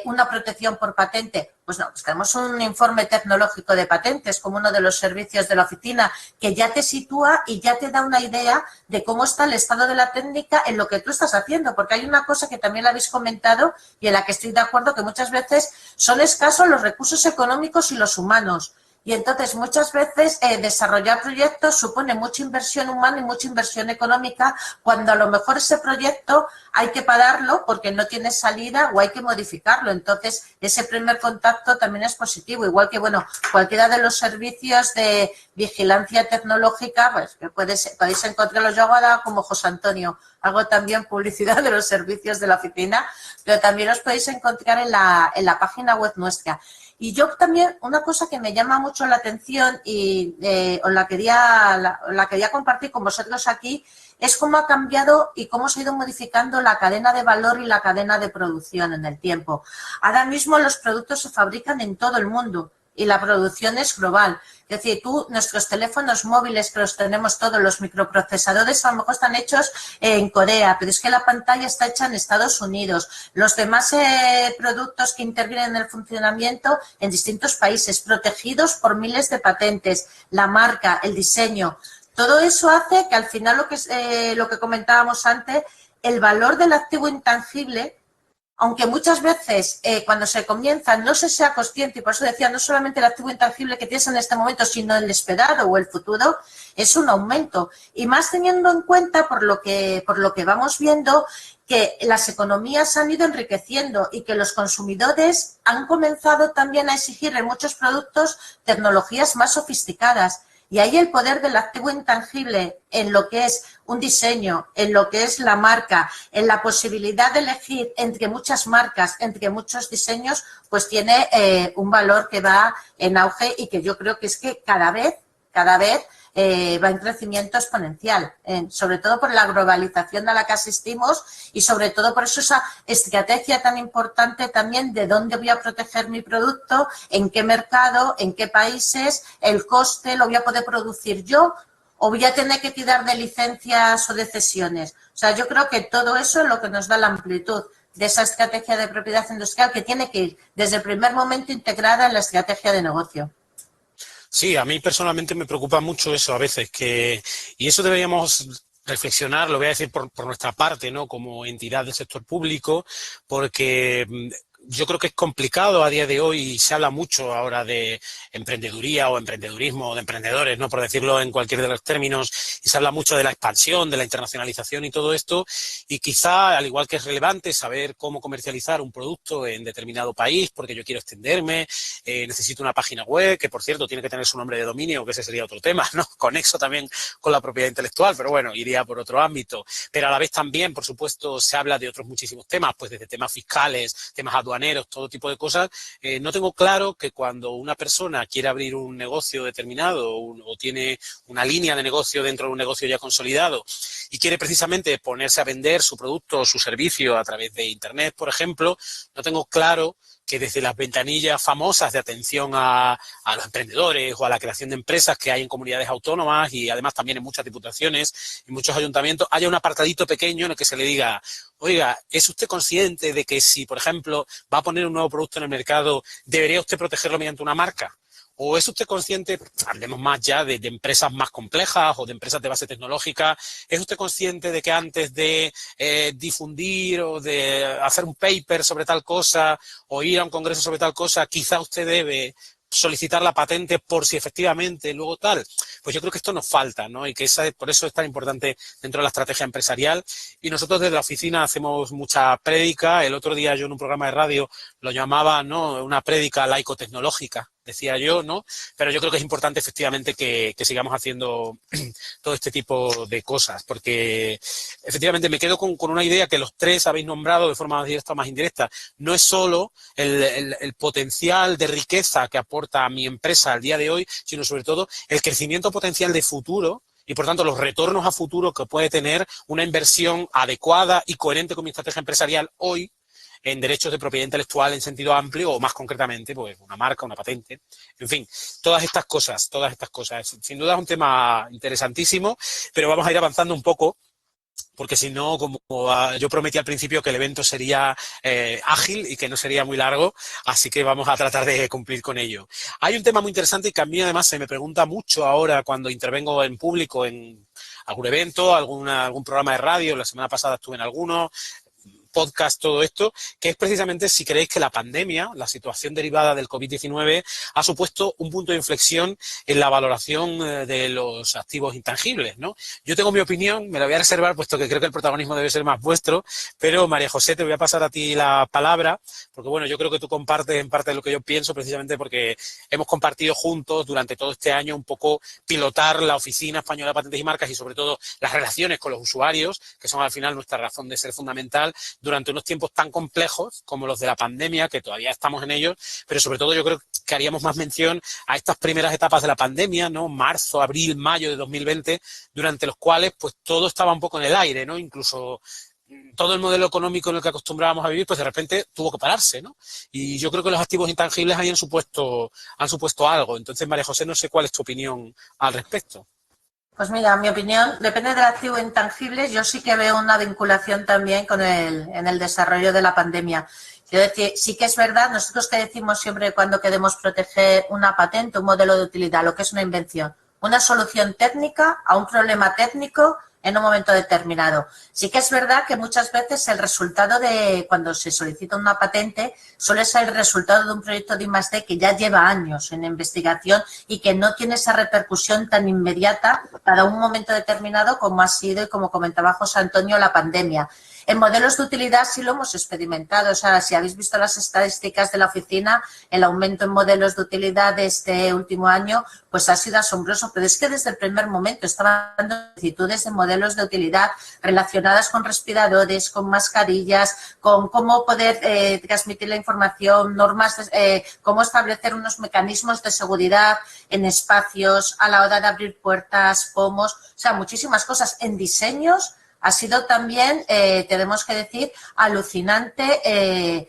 una protección por patente. Pues no, pues tenemos un informe tecnológico de patentes como uno de los servicios de la oficina que ya te sitúa y ya te da una idea de cómo está el estado de la técnica en lo que tú estás haciendo, porque hay una cosa que también la habéis comentado y en la que estoy de acuerdo, que muchas veces son escasos los recursos económicos y los humanos. Y entonces muchas veces desarrollar proyectos supone mucha inversión humana y mucha inversión económica, cuando a lo mejor ese proyecto hay que pararlo porque no tiene salida o hay que modificarlo. Entonces ese primer contacto también es positivo, igual que bueno, cualquiera de los servicios de vigilancia tecnológica, pues que podéis encontrarlos. Yo ahora como José Antonio hago también publicidad de los servicios de la oficina, pero también los podéis encontrar en la página web nuestra. Y yo también, una cosa que me llama mucho la atención y os la quería compartir con vosotros aquí, es cómo ha cambiado y cómo se ha ido modificando la cadena de valor y la cadena de producción en el tiempo. Ahora mismo los productos se fabrican en todo el mundo y la producción es global. Es decir, nuestros teléfonos móviles, que los tenemos todos, los microprocesadores a lo mejor están hechos en Corea, pero es que la pantalla está hecha en Estados Unidos. Los demás productos que intervienen en el funcionamiento en distintos países, protegidos por miles de patentes, la marca, el diseño. Todo eso hace que al final lo que comentábamos antes, el valor del activo intangible, aunque muchas veces cuando se comienza no se sea consciente, y por eso decía, no solamente el activo intangible que tienes en este momento, sino el esperado o el futuro, es un aumento. Y más teniendo en cuenta, por lo que vamos viendo, que las economías han ido enriqueciendo y que los consumidores han comenzado también a exigir en muchos productos tecnologías más sofisticadas. Y ahí el poder del activo intangible en lo que es un diseño, en lo que es la marca, en la posibilidad de elegir entre muchas marcas, entre muchos diseños, pues tiene un valor que va en auge y que yo creo que es que cada vez va en crecimiento exponencial, sobre todo por la globalización a la que asistimos y sobre todo por eso esa estrategia tan importante también de dónde voy a proteger mi producto, en qué mercado, en qué países, el coste, lo voy a poder producir yo o voy a tener que tirar de licencias o de cesiones. O sea, yo creo que todo eso es lo que nos da la amplitud de esa estrategia de propiedad industrial que tiene que ir desde el primer momento integrada en la estrategia de negocio. Sí, a mí personalmente me preocupa mucho eso a veces, y eso deberíamos reflexionar, lo voy a decir por nuestra parte, ¿no? Como entidad del sector público, porque yo creo que es complicado a día de hoy y se habla mucho ahora de emprendeduría o emprendedurismo o de emprendedores, ¿no? Por decirlo en cualquier de los términos, y se habla mucho de la expansión, de la internacionalización y todo esto, y quizá, al igual que es relevante saber cómo comercializar un producto en determinado país, porque yo quiero extenderme, necesito una página web, que por cierto tiene que tener su nombre de dominio, que ese sería otro tema, ¿no? Conexo también con la propiedad intelectual, pero bueno, iría por otro ámbito. Pero a la vez también, por supuesto, se habla de otros muchísimos temas, pues desde temas fiscales, temas aduaneros, todo tipo de cosas. No tengo claro que cuando una persona quiere abrir un negocio determinado o tiene una línea de negocio dentro de un negocio ya consolidado y quiere precisamente ponerse a vender su producto o su servicio a través de Internet, por ejemplo, no tengo claro que desde las ventanillas famosas de atención a los emprendedores o a la creación de empresas que hay en comunidades autónomas y además también en muchas diputaciones y muchos ayuntamientos, haya un apartadito pequeño en el que se le diga, oiga, ¿es usted consciente de que si, por ejemplo, va a poner un nuevo producto en el mercado, debería usted protegerlo mediante una marca? ¿O es usted consciente, hablemos más ya de empresas más complejas o de empresas de base tecnológica, es usted consciente de que antes de difundir o de hacer un paper sobre tal cosa o ir a un congreso sobre tal cosa, quizá usted debe solicitar la patente por si efectivamente luego tal? Pues yo creo que esto nos falta, ¿no? Y que por eso es tan importante dentro de la estrategia empresarial. Y nosotros desde la oficina hacemos mucha prédica. El otro día yo en un programa de radio lo llamaba, ¿no?, una prédica laico-tecnológica, decía yo, ¿no? Pero yo creo que es importante efectivamente que sigamos haciendo todo este tipo de cosas, porque efectivamente me quedo con una idea que los tres habéis nombrado de forma más directa o más indirecta. No es solo el potencial de riqueza que aporta a mi empresa al día de hoy, sino sobre todo el crecimiento potencial de futuro y, por tanto, los retornos a futuro que puede tener una inversión adecuada y coherente con mi estrategia empresarial hoy, en derechos de propiedad intelectual en sentido amplio o más concretamente, pues una marca, una patente, en fin, todas estas cosas. Sin duda es un tema interesantísimo, pero vamos a ir avanzando un poco, porque si no, como yo prometí al principio que el evento sería ágil y que no sería muy largo, así que vamos a tratar de cumplir con ello. Hay un tema muy interesante y que a mí además se me pregunta mucho ahora cuando intervengo en público en algún evento, algún programa de radio. La semana pasada estuve en alguno, podcast, todo esto, que es precisamente si creéis que la pandemia, la situación derivada del COVID-19, ha supuesto un punto de inflexión en la valoración de los activos intangibles, ¿no? Yo tengo mi opinión, me la voy a reservar, puesto que creo que el protagonismo debe ser más vuestro, pero María José, te voy a pasar a ti la palabra, porque bueno, yo creo que tú compartes en parte de lo que yo pienso, precisamente porque hemos compartido juntos durante todo este año un poco pilotar la Oficina Española de Patentes y Marcas y sobre todo las relaciones con los usuarios, que son al final nuestra razón de ser fundamental, durante unos tiempos tan complejos como los de la pandemia, que todavía estamos en ellos, pero sobre todo yo creo que haríamos más mención a estas primeras etapas de la pandemia, ¿no? Marzo, abril, mayo de 2020, durante los cuales pues todo estaba un poco en el aire, ¿no? Incluso todo el modelo económico en el que acostumbrábamos a vivir, pues de repente tuvo que pararse, ¿no? Y yo creo que los activos intangibles ahí han supuesto algo. Entonces, María José, no sé cuál es tu opinión al respecto. Pues mira, mi opinión depende del activo intangible. Yo sí que veo una vinculación también en el desarrollo de la pandemia. Quiero decir, sí que es verdad, nosotros que decimos siempre cuando queremos proteger una patente, un modelo de utilidad, lo que es una invención, una solución técnica a un problema técnico en un momento determinado. Sí que es verdad que muchas veces el resultado de cuando se solicita una patente suele ser el resultado de un proyecto de I+D que ya lleva años en investigación y que no tiene esa repercusión tan inmediata para un momento determinado como ha sido, y como comentaba José Antonio, la pandemia. En modelos de utilidad sí lo hemos experimentado. O sea, si habéis visto las estadísticas de la oficina, el aumento en modelos de utilidad de este último año pues ha sido asombroso. Pero es que desde el primer momento estaban dando solicitudes de modelos de utilidad relacionadas con respiradores, con mascarillas, con cómo poder transmitir la información, normas, cómo establecer unos mecanismos de seguridad en espacios, a la hora de abrir puertas, pomos, o sea, muchísimas cosas en diseños. Ha sido también, tenemos que decir, alucinante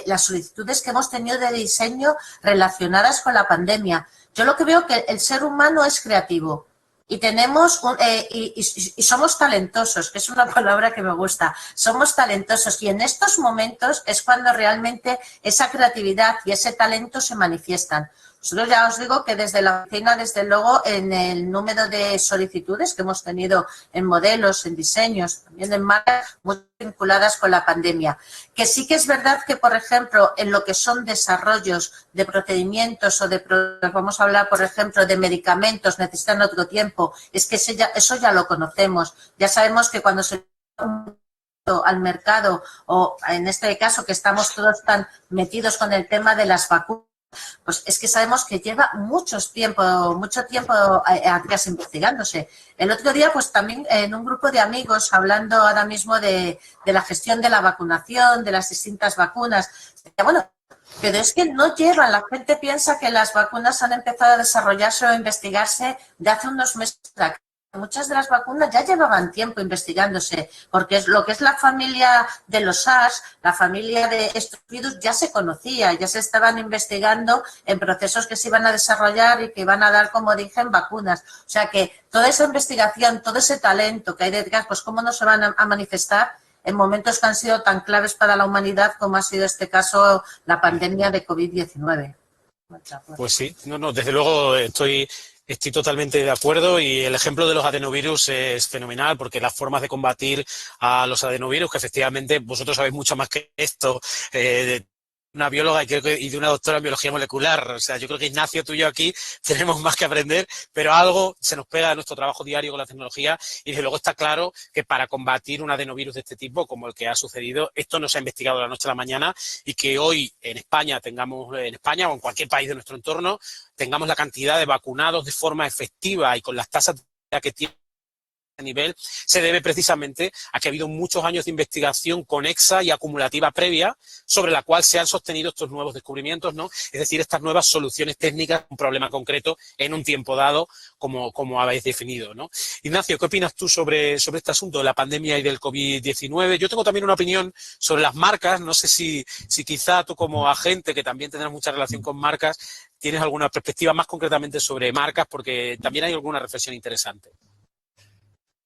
las solicitudes que hemos tenido de diseño relacionadas con la pandemia. Yo lo que veo que el ser humano es creativo y tenemos y somos talentosos, que es una palabra que me gusta. Somos talentosos y en estos momentos es cuando realmente esa creatividad y ese talento se manifiestan. Nosotros ya os digo que desde la oficina, desde luego, en el número de solicitudes que hemos tenido en modelos, en diseños, también en marcas, muy vinculadas con la pandemia. Que sí que es verdad que, por ejemplo, en lo que son desarrollos de procedimientos o vamos a hablar, por ejemplo, de medicamentos, necesitan otro tiempo, es que eso ya lo conocemos. Ya sabemos que cuando se al mercado, o en este caso que estamos todos tan metidos con el tema de las vacunas, pues es que sabemos que lleva mucho tiempo atrás investigándose. El otro día, pues también en un grupo de amigos, hablando ahora mismo de la gestión de la vacunación, de las distintas vacunas, bueno, pero es que no llevan, la gente piensa que las vacunas han empezado a desarrollarse o a investigarse de hace unos meses acá. Muchas de las vacunas ya llevaban tiempo investigándose, porque es lo que es la familia de los SARS, la familia de estos virus ya se conocía, ya se estaban investigando en procesos que se iban a desarrollar y que iban a dar como origen vacunas. O sea que toda esa investigación, todo ese talento que hay detrás, pues cómo no se van a manifestar en momentos que han sido tan claves para la humanidad como ha sido este caso la pandemia de COVID-19. Pues sí, desde luego estoy totalmente de acuerdo y el ejemplo de los adenovirus es fenomenal porque las formas de combatir a los adenovirus, que efectivamente vosotros sabéis mucho más que esto, de una bióloga y de una doctora en biología molecular. O sea, yo creo que Ignacio, tú y yo aquí tenemos más que aprender, pero algo se nos pega a nuestro trabajo diario con la tecnología y desde luego está claro que para combatir un adenovirus de este tipo, como el que ha sucedido, esto no se ha investigado de la noche a la mañana y que hoy en España o en cualquier país de nuestro entorno, tengamos la cantidad de vacunados de forma efectiva y con las tasas que tiene nivel se debe precisamente a que ha habido muchos años de investigación conexa y acumulativa previa sobre la cual se han sostenido estos nuevos descubrimientos, ¿no? Es decir, estas nuevas soluciones técnicas a un problema concreto en un tiempo dado, como habéis definido, ¿no? Ignacio, ¿qué opinas tú sobre este asunto de la pandemia y del COVID-19? Yo tengo también una opinión sobre las marcas. No sé si quizá tú, como agente que también tendrás mucha relación con marcas, tienes alguna perspectiva más concretamente sobre marcas, porque también hay alguna reflexión interesante.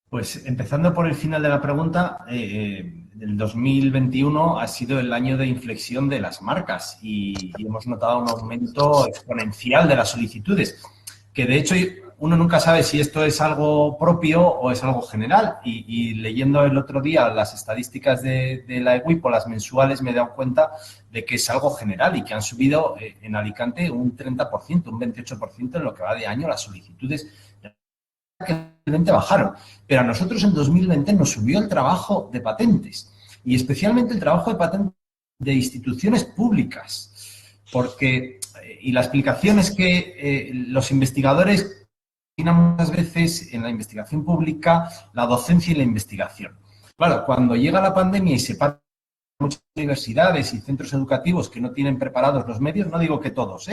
Pues empezando por el final de la pregunta, el 2021 ha sido el año de inflexión de las marcas y hemos notado un aumento exponencial de las solicitudes, que de hecho uno nunca sabe si esto es algo propio o es algo general. Y leyendo el otro día las estadísticas de la EWIPO, las mensuales, me he dado cuenta de que es algo general y que han subido en Alicante un 30%, un 28% en lo que va de año las solicitudes que en 2020 bajaron, pero a nosotros en 2020 nos subió el trabajo de patentes y especialmente el trabajo de patentes de instituciones públicas, porque, y la explicación es que los investigadores combinan muchas veces en la investigación pública la docencia y la investigación. Claro, cuando llega la pandemia y se paran muchas universidades y centros educativos que no tienen preparados los medios, no digo que todos,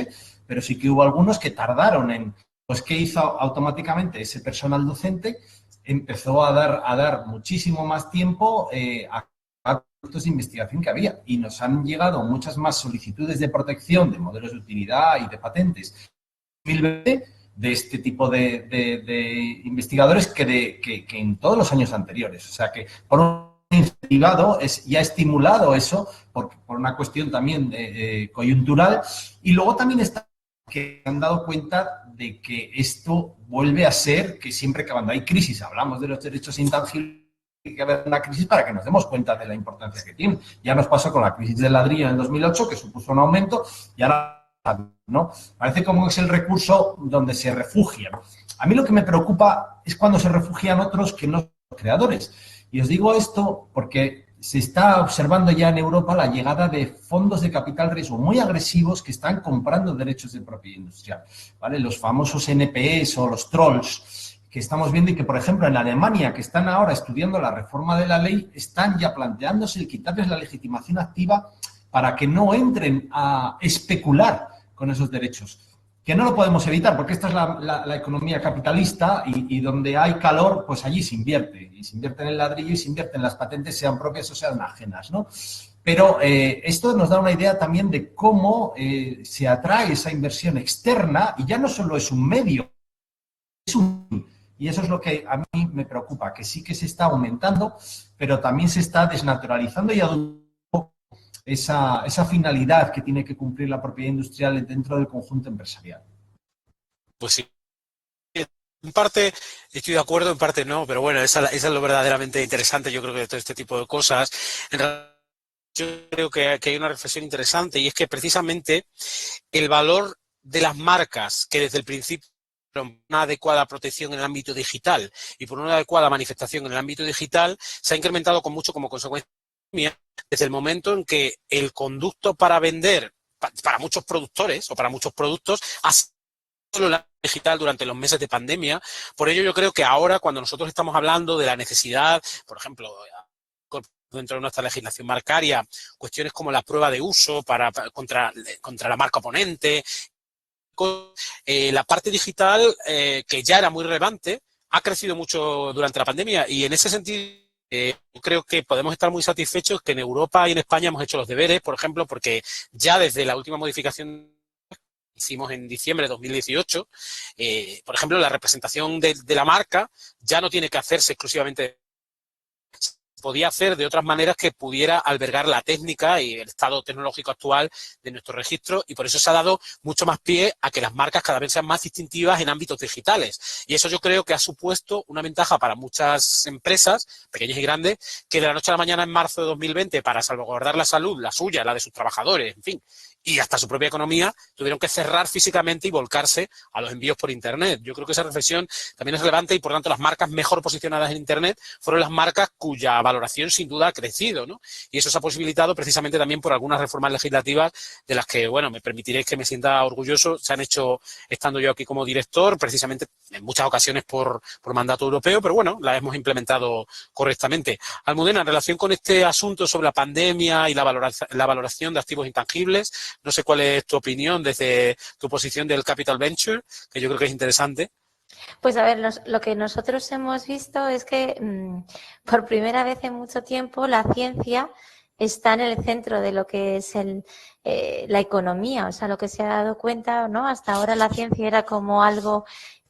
pero sí que hubo algunos que tardaron en... Pues, ¿qué hizo automáticamente ese personal docente? Empezó a dar muchísimo más tiempo a proyectos de investigación que había y nos han llegado muchas más solicitudes de protección de modelos de utilidad y de patentes en 2020 de este tipo de investigadores que en todos los años anteriores. O sea que, por un incentivado, ya ha estimulado eso por una cuestión también coyuntural, y luego también está que han dado cuenta de que esto vuelve a ser que siempre que cuando hay crisis hablamos de los derechos intangibles, hay que haber una crisis para que nos demos cuenta de la importancia que tienen. Ya nos pasó con la crisis del ladrillo en el 2008, que supuso un aumento, y ahora, ¿no? Parece como que es el recurso donde se refugian. A mí lo que me preocupa es cuando se refugian otros que no son creadores. Y os digo esto porque se está observando ya en Europa la llegada de fondos de capital riesgo muy agresivos que están comprando derechos de propiedad industrial, ¿vale? Los famosos NPEs o los trolls que estamos viendo y que, por ejemplo, en Alemania, que están ahora estudiando la reforma de la ley, están ya planteándose el quitarles la legitimación activa para que no entren a especular con esos derechos. Que no lo podemos evitar, porque esta es la economía capitalista y donde hay calor, pues allí se invierte. Y se invierte en el ladrillo y se invierte en las patentes, sean propias o sean ajenas, ¿no? Pero esto nos da una idea también de cómo se atrae esa inversión externa y ya no solo es un medio, es un... Y eso es lo que a mí me preocupa, que sí que se está aumentando, pero también se está desnaturalizando y adoptando esa finalidad que tiene que cumplir la propiedad industrial dentro del conjunto empresarial. Pues sí. En parte estoy de acuerdo, en parte no, pero bueno, esa es lo verdaderamente interesante, yo creo, que de todo este tipo de cosas. En realidad, yo creo que hay una reflexión interesante, y es que precisamente el valor de las marcas, que desde el principio por una adecuada protección en el ámbito digital y por una adecuada manifestación en el ámbito digital, se ha incrementado con mucho como consecuencia desde el momento en que el conducto para vender para muchos productores o para muchos productos ha sido solo la digital durante los meses de pandemia. Por ello, yo creo que ahora, cuando nosotros estamos hablando de la necesidad, por ejemplo, dentro de nuestra legislación marcaria, cuestiones como la prueba de uso contra la marca oponente, la parte digital, que ya era muy relevante, ha crecido mucho durante la pandemia, y en ese sentido creo que podemos estar muy satisfechos que en Europa y en España hemos hecho los deberes, por ejemplo, porque ya desde la última modificación que hicimos en diciembre de 2018, por ejemplo, la representación de la marca ya no tiene que hacerse exclusivamente, podía hacer de otras maneras que pudiera albergar la técnica y el estado tecnológico actual de nuestro registro, y por eso se ha dado mucho más pie a que las marcas cada vez sean más distintivas en ámbitos digitales. Y eso yo creo que ha supuesto una ventaja para muchas empresas, pequeñas y grandes, que de la noche a la mañana en marzo de 2020, para salvaguardar la salud, la suya, la de sus trabajadores, en fin, y hasta su propia economía tuvieron que cerrar físicamente y volcarse a los envíos por Internet. Yo creo que esa reflexión también es relevante y, por tanto, las marcas mejor posicionadas en Internet fueron las marcas cuya valoración sin duda ha crecido, ¿no? Y eso se ha posibilitado precisamente también por algunas reformas legislativas de las que, bueno, me permitiréis que me sienta orgulloso. Se han hecho, estando yo aquí como director, precisamente en muchas ocasiones por mandato europeo, pero bueno, las hemos implementado correctamente. Almudena, en relación con este asunto sobre la pandemia y la valoración de activos intangibles, no sé cuál es tu opinión desde tu posición del Capital Venture, que yo creo que es interesante. Pues a ver, lo que nosotros hemos visto es que por primera vez en mucho tiempo la ciencia está en el centro de lo que es la economía, o sea, lo que se ha dado cuenta, ¿no? Hasta ahora la ciencia era como algo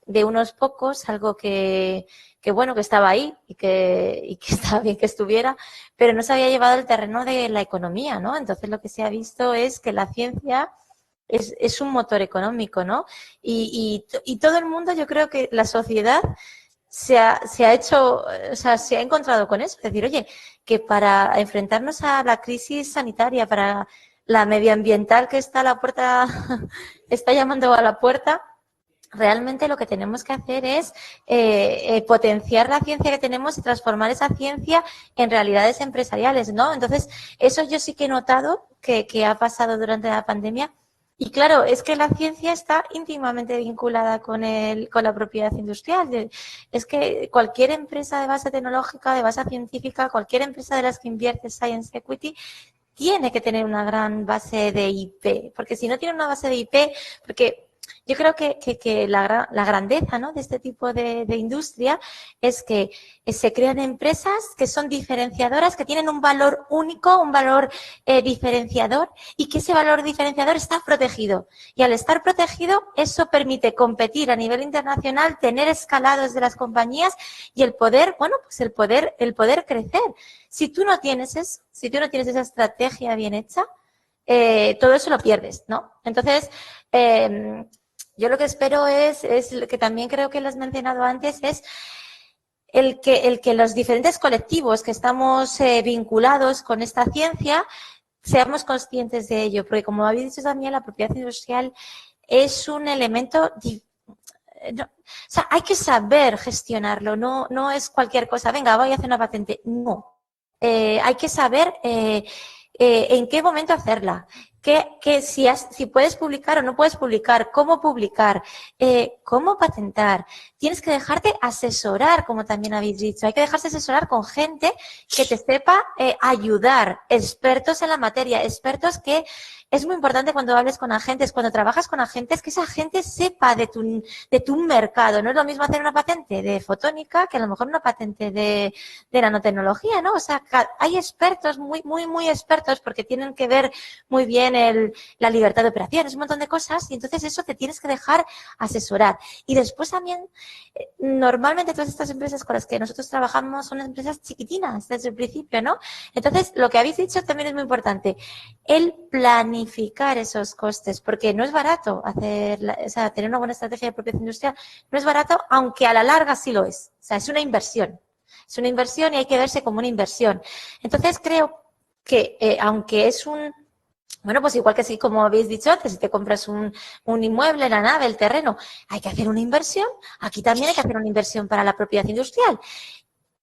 de unos pocos, algo que bueno, que estaba ahí y que estaba bien que estuviera, pero no se había llevado al terreno de la economía, ¿no? Entonces lo que se ha visto es que la ciencia es un motor económico, ¿no? Y todo el mundo, yo creo que la sociedad se ha hecho, o sea, se ha encontrado con eso. Es decir, oye, que para enfrentarnos a la crisis sanitaria, para la medioambiental que está a la puerta, está llamando a la puerta, realmente lo que tenemos que hacer es potenciar la ciencia que tenemos y transformar esa ciencia en realidades empresariales, ¿no? Entonces, eso yo sí que he notado que ha pasado durante la pandemia. Y claro, es que la ciencia está íntimamente vinculada con la propiedad industrial. Es que cualquier empresa de base tecnológica, de base científica, cualquier empresa de las que invierte Science Equity, tiene que tener una gran base de IP. Porque si no tiene una base de IP, porque yo creo que la grandeza, ¿no?, de este tipo de industria es que se crean empresas que son diferenciadoras, que tienen un valor único, un valor diferenciador, y que ese valor diferenciador está protegido. Y al estar protegido, eso permite competir a nivel internacional, tener escalados de las compañías y el poder, bueno, pues el poder crecer. Si tú no tienes eso, si tú no tienes esa estrategia bien hecha, todo eso lo pierdes, ¿no? Entonces, yo lo que espero es lo que también creo que lo has mencionado antes, es el que los diferentes colectivos que estamos vinculados con esta ciencia seamos conscientes de ello, porque como habéis dicho también, la propiedad industrial es un elemento o sea, hay que saber gestionarlo, no es cualquier cosa, venga, voy a hacer una patente, no. Hay que saber en qué momento hacerla, si puedes publicar o no puedes publicar, cómo publicar, cómo patentar. Tienes que dejarte asesorar, como también habéis dicho. Hay que dejarse asesorar con gente que te sepa ayudar, expertos en la materia, expertos que es muy importante cuando hables con agentes, cuando trabajas con agentes, que esa gente sepa de tu mercado. No es lo mismo hacer una patente de fotónica que a lo mejor una patente de nanotecnología, ¿no? O sea, hay expertos, muy expertos, porque tienen que ver muy bien la libertad de operaciones, un montón de cosas, y entonces eso te tienes que dejar asesorar. Y después también, normalmente todas estas empresas con las que nosotros trabajamos son empresas chiquitinas desde el principio, ¿no? Entonces, lo que habéis dicho también es muy importante, el planificar esos costes, porque no es barato tener una buena estrategia de propiedad industrial, no es barato, aunque a la larga sí lo es. O sea, es una inversión. Es una inversión y hay que verse como una inversión. Entonces, creo que, aunque es bueno, pues igual que si, como habéis dicho antes, si te compras un inmueble, la nave, el terreno, hay que hacer una inversión. Aquí también hay que hacer una inversión para la propiedad industrial.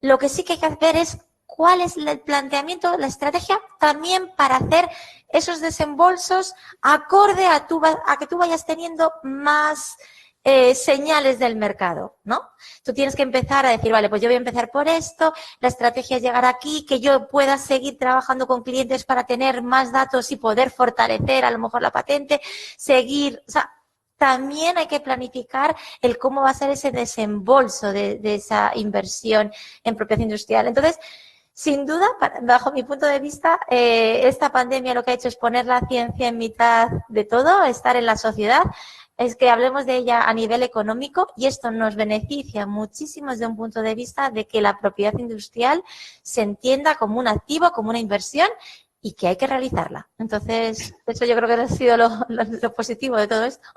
Lo que sí que hay que hacer es cuál es el planteamiento, la estrategia también para hacer esos desembolsos acorde a que tú vayas teniendo más señales del mercado, ¿no? Tú tienes que empezar a decir, vale, pues yo voy a empezar por esto, la estrategia es llegar aquí, que yo pueda seguir trabajando con clientes para tener más datos y poder fortalecer a lo mejor la patente, o sea, también hay que planificar el cómo va a ser ese desembolso de esa inversión en propiedad industrial. Entonces, sin duda, bajo mi punto de vista, esta pandemia lo que ha hecho es poner la ciencia en mitad de todo, estar en la sociedad, es que hablemos de ella a nivel económico, y esto nos beneficia muchísimo desde un punto de vista de que la propiedad industrial se entienda como un activo, como una inversión, y que hay que realizarla. Entonces, eso yo creo que ha sido lo positivo de todo esto.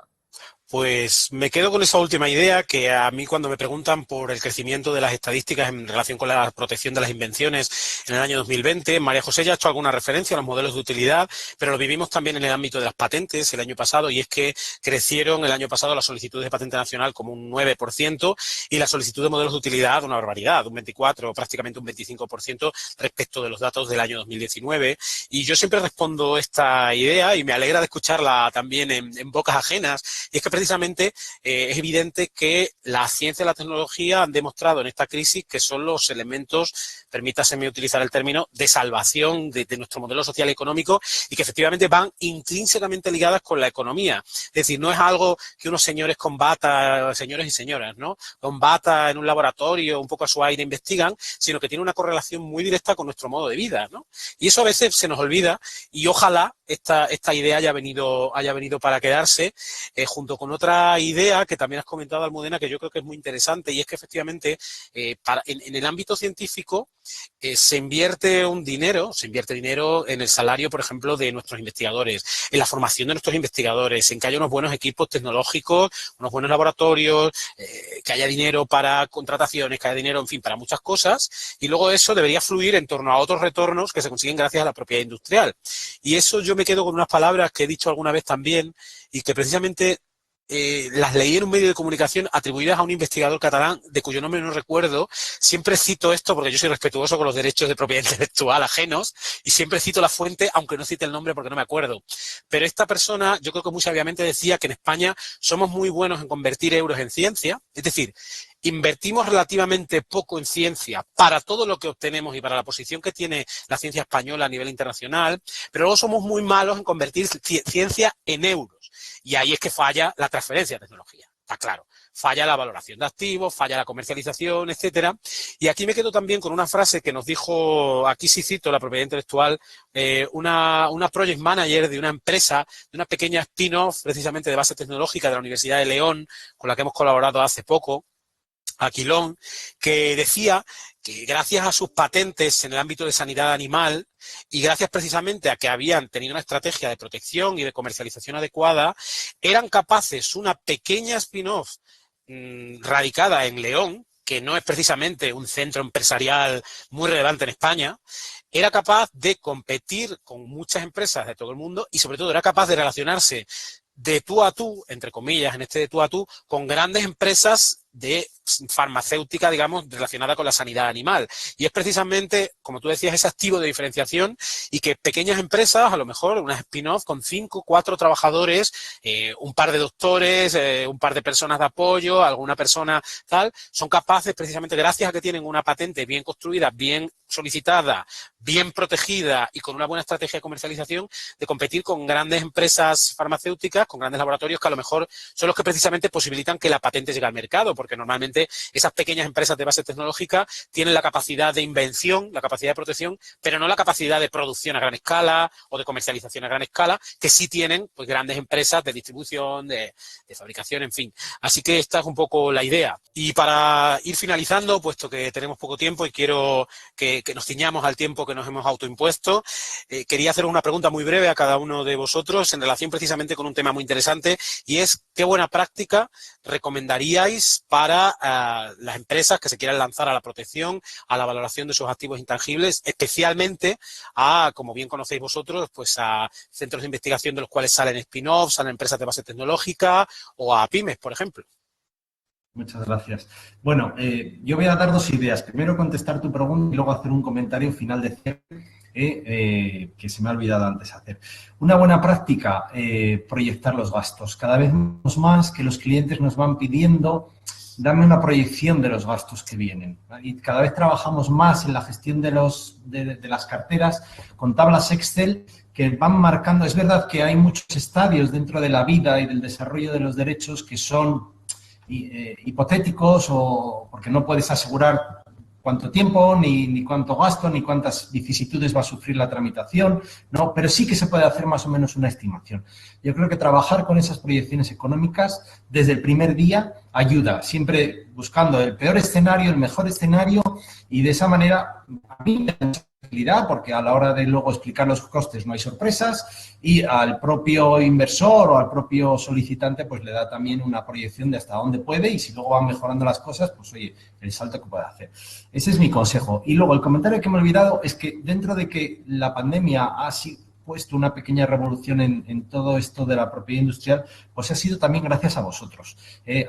Pues me quedo con esa última idea, que a mí cuando me preguntan por el crecimiento de las estadísticas en relación con la protección de las invenciones en el año 2020, María José ya ha hecho alguna referencia a los modelos de utilidad, pero lo vivimos también en el ámbito de las patentes el año pasado, y es que crecieron el año pasado las solicitudes de patente nacional como un 9% y la solicitud de modelos de utilidad una barbaridad, un 24%, prácticamente un 25% respecto de los datos del año 2019. Y yo siempre respondo esta idea y me alegra de escucharla también en bocas ajenas, y es que precisamente es evidente que la ciencia y la tecnología han demostrado en esta crisis que son los elementos, permítaseme utilizar el término, de salvación de nuestro modelo social y económico, y que efectivamente van intrínsecamente ligadas con la economía. Es decir, no es algo que unos señores con bata, señores y señoras, ¿no?, con bata en un laboratorio, un poco a su aire investigan, sino que tiene una correlación muy directa con nuestro modo de vida, ¿no? Y eso a veces se nos olvida, y ojalá esta idea haya venido para quedarse, junto con otra idea que también has comentado, Almudena, que yo creo que es muy interesante, y es que efectivamente en el ámbito científico se invierte dinero en el salario, por ejemplo, de nuestros investigadores, en la formación de nuestros investigadores, en que haya unos buenos equipos tecnológicos, unos buenos laboratorios, que haya dinero para contrataciones, que haya dinero, en fin, para muchas cosas, y luego eso debería fluir en torno a otros retornos que se consiguen gracias a la propiedad industrial. Y eso yo me quedo con unas palabras que he dicho alguna vez también, y que precisamente las leí en un medio de comunicación atribuidas a un investigador catalán de cuyo nombre no recuerdo. Siempre cito esto porque yo soy respetuoso con los derechos de propiedad intelectual ajenos, y siempre cito la fuente, aunque no cite el nombre porque no me acuerdo. Pero esta persona, yo creo que muy sabiamente decía que en España somos muy buenos en convertir euros en ciencia, es decir, invertimos relativamente poco en ciencia para todo lo que obtenemos y para la posición que tiene la ciencia española a nivel internacional, pero luego somos muy malos en convertir ciencia en euros. Y ahí es que falla la transferencia de tecnología, está claro. Falla la valoración de activos, falla la comercialización, etcétera. Y aquí me quedo también con una frase que nos dijo, aquí sí cito la propiedad intelectual, una project manager de una empresa, de una pequeña spin-off precisamente de base tecnológica de la Universidad de León, con la que hemos colaborado hace poco, Aquilón, que decía que gracias a sus patentes en el ámbito de sanidad animal y gracias precisamente a que habían tenido una estrategia de protección y de comercialización adecuada, eran capaces, una pequeña spin-off radicada en León, que no es precisamente un centro empresarial muy relevante en España, era capaz de competir con muchas empresas de todo el mundo y sobre todo era capaz de relacionarse de tú a tú, entre comillas, en este de tú a tú, con grandes empresas de farmacéutica, digamos, relacionada con la sanidad animal. Y es precisamente, como tú decías, ese activo de diferenciación, y que pequeñas empresas, a lo mejor unas spin-off con 5, 4 trabajadores, un par de doctores, un par de personas de apoyo, alguna persona tal, son capaces precisamente, gracias a que tienen una patente bien construida, bien solicitada, bien protegida y con una buena estrategia de comercialización, de competir con grandes empresas farmacéuticas, con grandes laboratorios que a lo mejor son los que precisamente posibilitan que la patente llegue al mercado, porque normalmente esas pequeñas empresas de base tecnológica tienen la capacidad de invención, la capacidad de protección, pero no la capacidad de producción a gran escala o de comercialización a gran escala, que sí tienen pues grandes empresas de distribución, de fabricación, en fin. Así que esta es un poco la idea. Y para ir finalizando, puesto que tenemos poco tiempo y quiero que nos ciñamos al tiempo que nos hemos autoimpuesto, quería hacer una pregunta muy breve a cada uno de vosotros en relación precisamente con un tema muy interesante, y es ¿qué buena práctica recomendaríais para las empresas que se quieran lanzar a la protección, a la valoración de sus activos intangibles, especialmente a, como bien conocéis vosotros, pues a centros de investigación de los cuales salen spin-offs, salen empresas de base tecnológica o a pymes, por ejemplo? Muchas gracias. Bueno, yo voy a dar 2 ideas. Primero contestar tu pregunta y luego hacer un comentario final de cierre que se me ha olvidado antes hacer. Una buena práctica, proyectar los gastos. Cada vez más que los clientes nos van pidiendo, dame una proyección de los gastos que vienen. Y cada vez trabajamos más en la gestión de las carteras con tablas Excel que van marcando. Es verdad que hay muchos estadios dentro de la vida y del desarrollo de los derechos que son hipotéticos, o porque no puedes asegurar cuánto tiempo, ni cuánto gasto, ni cuántas vicisitudes va a sufrir la tramitación, ¿no? Pero sí que se puede hacer más o menos una estimación. Yo creo que trabajar con esas proyecciones económicas desde el primer día ayuda, siempre buscando el peor escenario, el mejor escenario, y de esa manera a mí me tranquilidad porque a la hora de luego explicar los costes no hay sorpresas y al propio inversor o al propio solicitante pues le da también una proyección de hasta dónde puede y si luego van mejorando las cosas, pues oye, el salto que puede hacer. Ese es mi consejo. Y luego el comentario que me he olvidado es que dentro de que la pandemia ha puesto una pequeña revolución en todo esto de la propiedad industrial, pues ha sido también gracias a vosotros.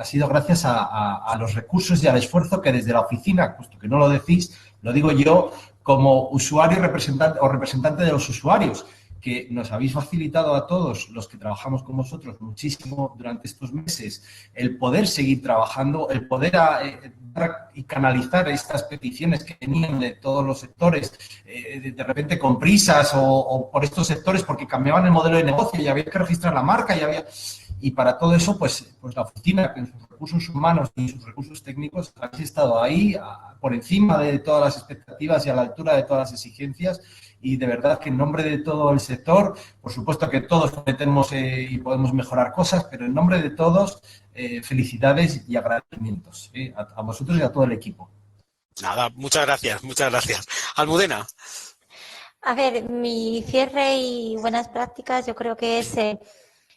Ha sido gracias a los recursos y al esfuerzo que desde la oficina, puesto que no lo decís, lo digo yo como usuario representante de los usuarios, que nos habéis facilitado a todos los que trabajamos con vosotros muchísimo durante estos meses el poder seguir trabajando, el poder dar y canalizar estas peticiones que venían de todos los sectores, de repente con prisas o por estos sectores porque cambiaban el modelo de negocio y había que registrar la marca y para todo eso, pues la oficina, con sus recursos humanos y sus recursos técnicos, habéis estado ahí por encima de todas las expectativas y a la altura de todas las exigencias. Y de verdad que en nombre de todo el sector, por supuesto que todos cometemos y podemos mejorar cosas, pero en nombre de todos, felicidades y agradecimientos a vosotros y a todo el equipo. Nada, muchas gracias, muchas gracias. Almudena. A ver, mi cierre y buenas prácticas yo creo que es...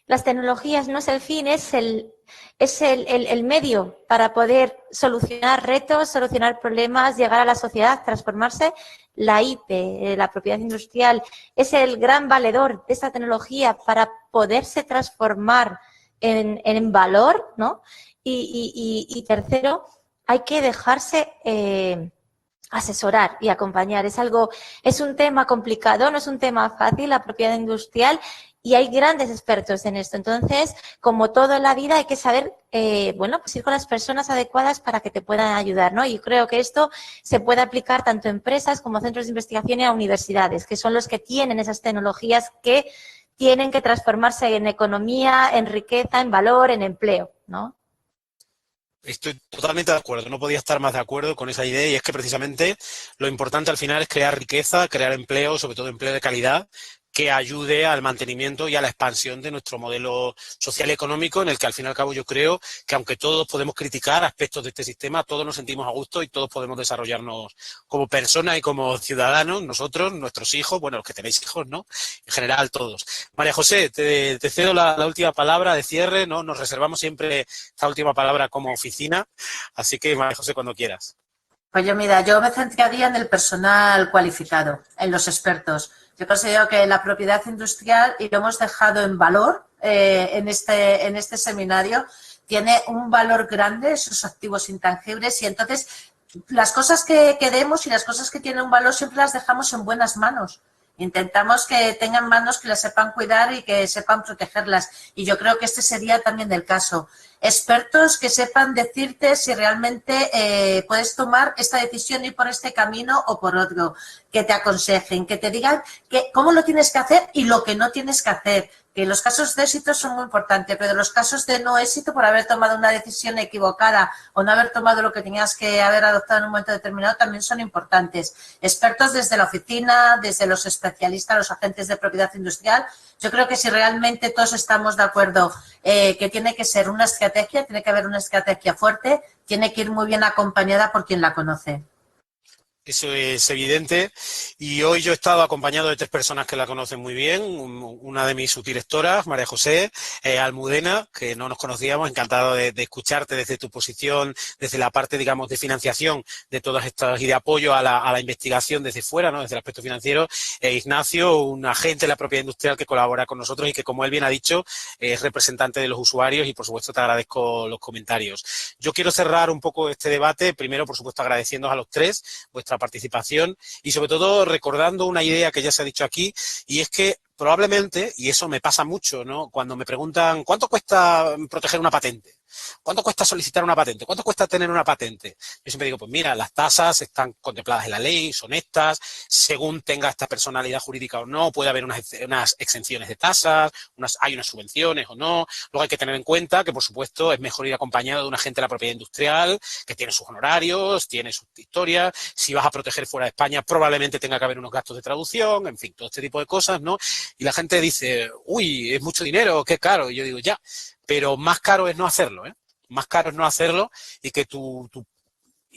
las tecnologías no es el fin, es el medio para poder solucionar retos, solucionar problemas, llegar a la sociedad, transformarse. La IP, la propiedad industrial, es el gran valedor de esta tecnología para poderse transformar en valor, ¿no? Y tercero, hay que dejarse asesorar y acompañar. Es un tema complicado, no es un tema fácil, la propiedad industrial, y hay grandes expertos en esto. Entonces, como todo en la vida, hay que saber, pues ir con las personas adecuadas para que te puedan ayudar, ¿no? Y creo que esto se puede aplicar tanto a empresas como a centros de investigación y a universidades, que son los que tienen esas tecnologías que tienen que transformarse en economía, en riqueza, en valor, en empleo, ¿no? Estoy totalmente de acuerdo, no podía estar más de acuerdo con esa idea y es que precisamente lo importante al final es crear riqueza, crear empleo, sobre todo empleo de calidad, que ayude al mantenimiento y a la expansión de nuestro modelo social y económico, en el que al fin y al cabo yo creo que aunque todos podemos criticar aspectos de este sistema, todos nos sentimos a gusto y todos podemos desarrollarnos como personas y como ciudadanos, nosotros, nuestros hijos, bueno, los que tenéis hijos, ¿no? En general todos. María José, te cedo la última palabra de cierre, ¿no? Nos reservamos siempre esta última palabra como oficina, así que María José, cuando quieras. Pues yo me centraría en el personal cualificado, en los expertos. Yo considero que la propiedad industrial, y lo hemos dejado en valor en este seminario, tiene un valor grande, esos activos intangibles, y entonces las cosas que queremos y las cosas que tienen un valor siempre las dejamos en buenas manos. Intentamos que tengan manos que las sepan cuidar y que sepan protegerlas. Y yo creo que este sería también el caso. Expertos que sepan decirte si realmente puedes tomar esta decisión y por este camino o por otro. Que te aconsejen, que te digan cómo lo tienes que hacer y lo que no tienes que hacer. Que los casos de éxito son muy importantes, pero los casos de no éxito por haber tomado una decisión equivocada o no haber tomado lo que tenías que haber adoptado en un momento determinado también son importantes. Expertos desde la oficina, desde los especialistas, los agentes de propiedad industrial. Yo creo que si realmente todos estamos de acuerdo que tiene que ser una estrategia, tiene que haber una estrategia fuerte, tiene que ir muy bien acompañada por quien la conoce. Eso es evidente y hoy yo he estado acompañado de tres personas que la conocen muy bien, una de mis subdirectoras, María José, Almudena, que no nos conocíamos, encantado de escucharte desde tu posición, desde la parte, digamos, de financiación de todas estas y de apoyo a la investigación desde fuera, ¿no? Desde el aspecto financiero, Ignacio, un agente de la propiedad industrial que colabora con nosotros y que, como él bien ha dicho, es representante de los usuarios y, por supuesto, te agradezco los comentarios. Yo quiero cerrar un poco este debate, primero, por supuesto, agradeciéndoos a los tres vuestra participación y sobre todo recordando una idea que ya se ha dicho aquí y es que probablemente, y eso me pasa mucho, ¿no? Cuando me preguntan ¿cuánto cuesta proteger una patente? ¿Cuánto cuesta solicitar una patente? ¿Cuánto cuesta tener una patente? Yo siempre digo, pues mira, las tasas están contempladas en la ley, son estas, según tenga esta personalidad jurídica o no, puede haber unas exenciones de tasas, hay unas subvenciones o no. Luego hay que tener en cuenta que, por supuesto, es mejor ir acompañado de un agente de la propiedad industrial que tiene sus honorarios, tiene sus historias. Si vas a proteger fuera de España, probablemente tenga que haber unos gastos de traducción, en fin, todo este tipo de cosas, ¿no? Y la gente dice, uy, es mucho dinero, qué caro. Y yo digo, ya, pero más caro es no hacerlo, ¿eh? Más caro es no hacerlo y que tu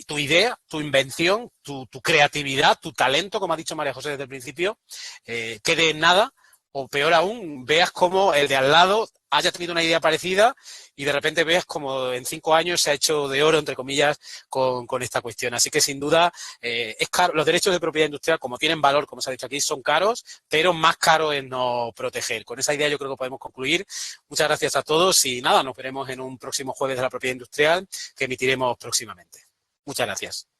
tu idea, tu invención, tu creatividad, tu talento, como ha dicho María José desde el principio, quede en nada, o peor aún, veas cómo el de al lado haya tenido una idea parecida y de repente veas como en 5 años se ha hecho de oro, entre comillas, con esta cuestión. Así que, sin duda, es caro. Los derechos de propiedad industrial, como tienen valor, como se ha dicho aquí, son caros, pero más caro es no proteger. Con esa idea yo creo que podemos concluir. Muchas gracias a todos y nada, nos veremos en un próximo jueves de la propiedad industrial que emitiremos próximamente. Muchas gracias.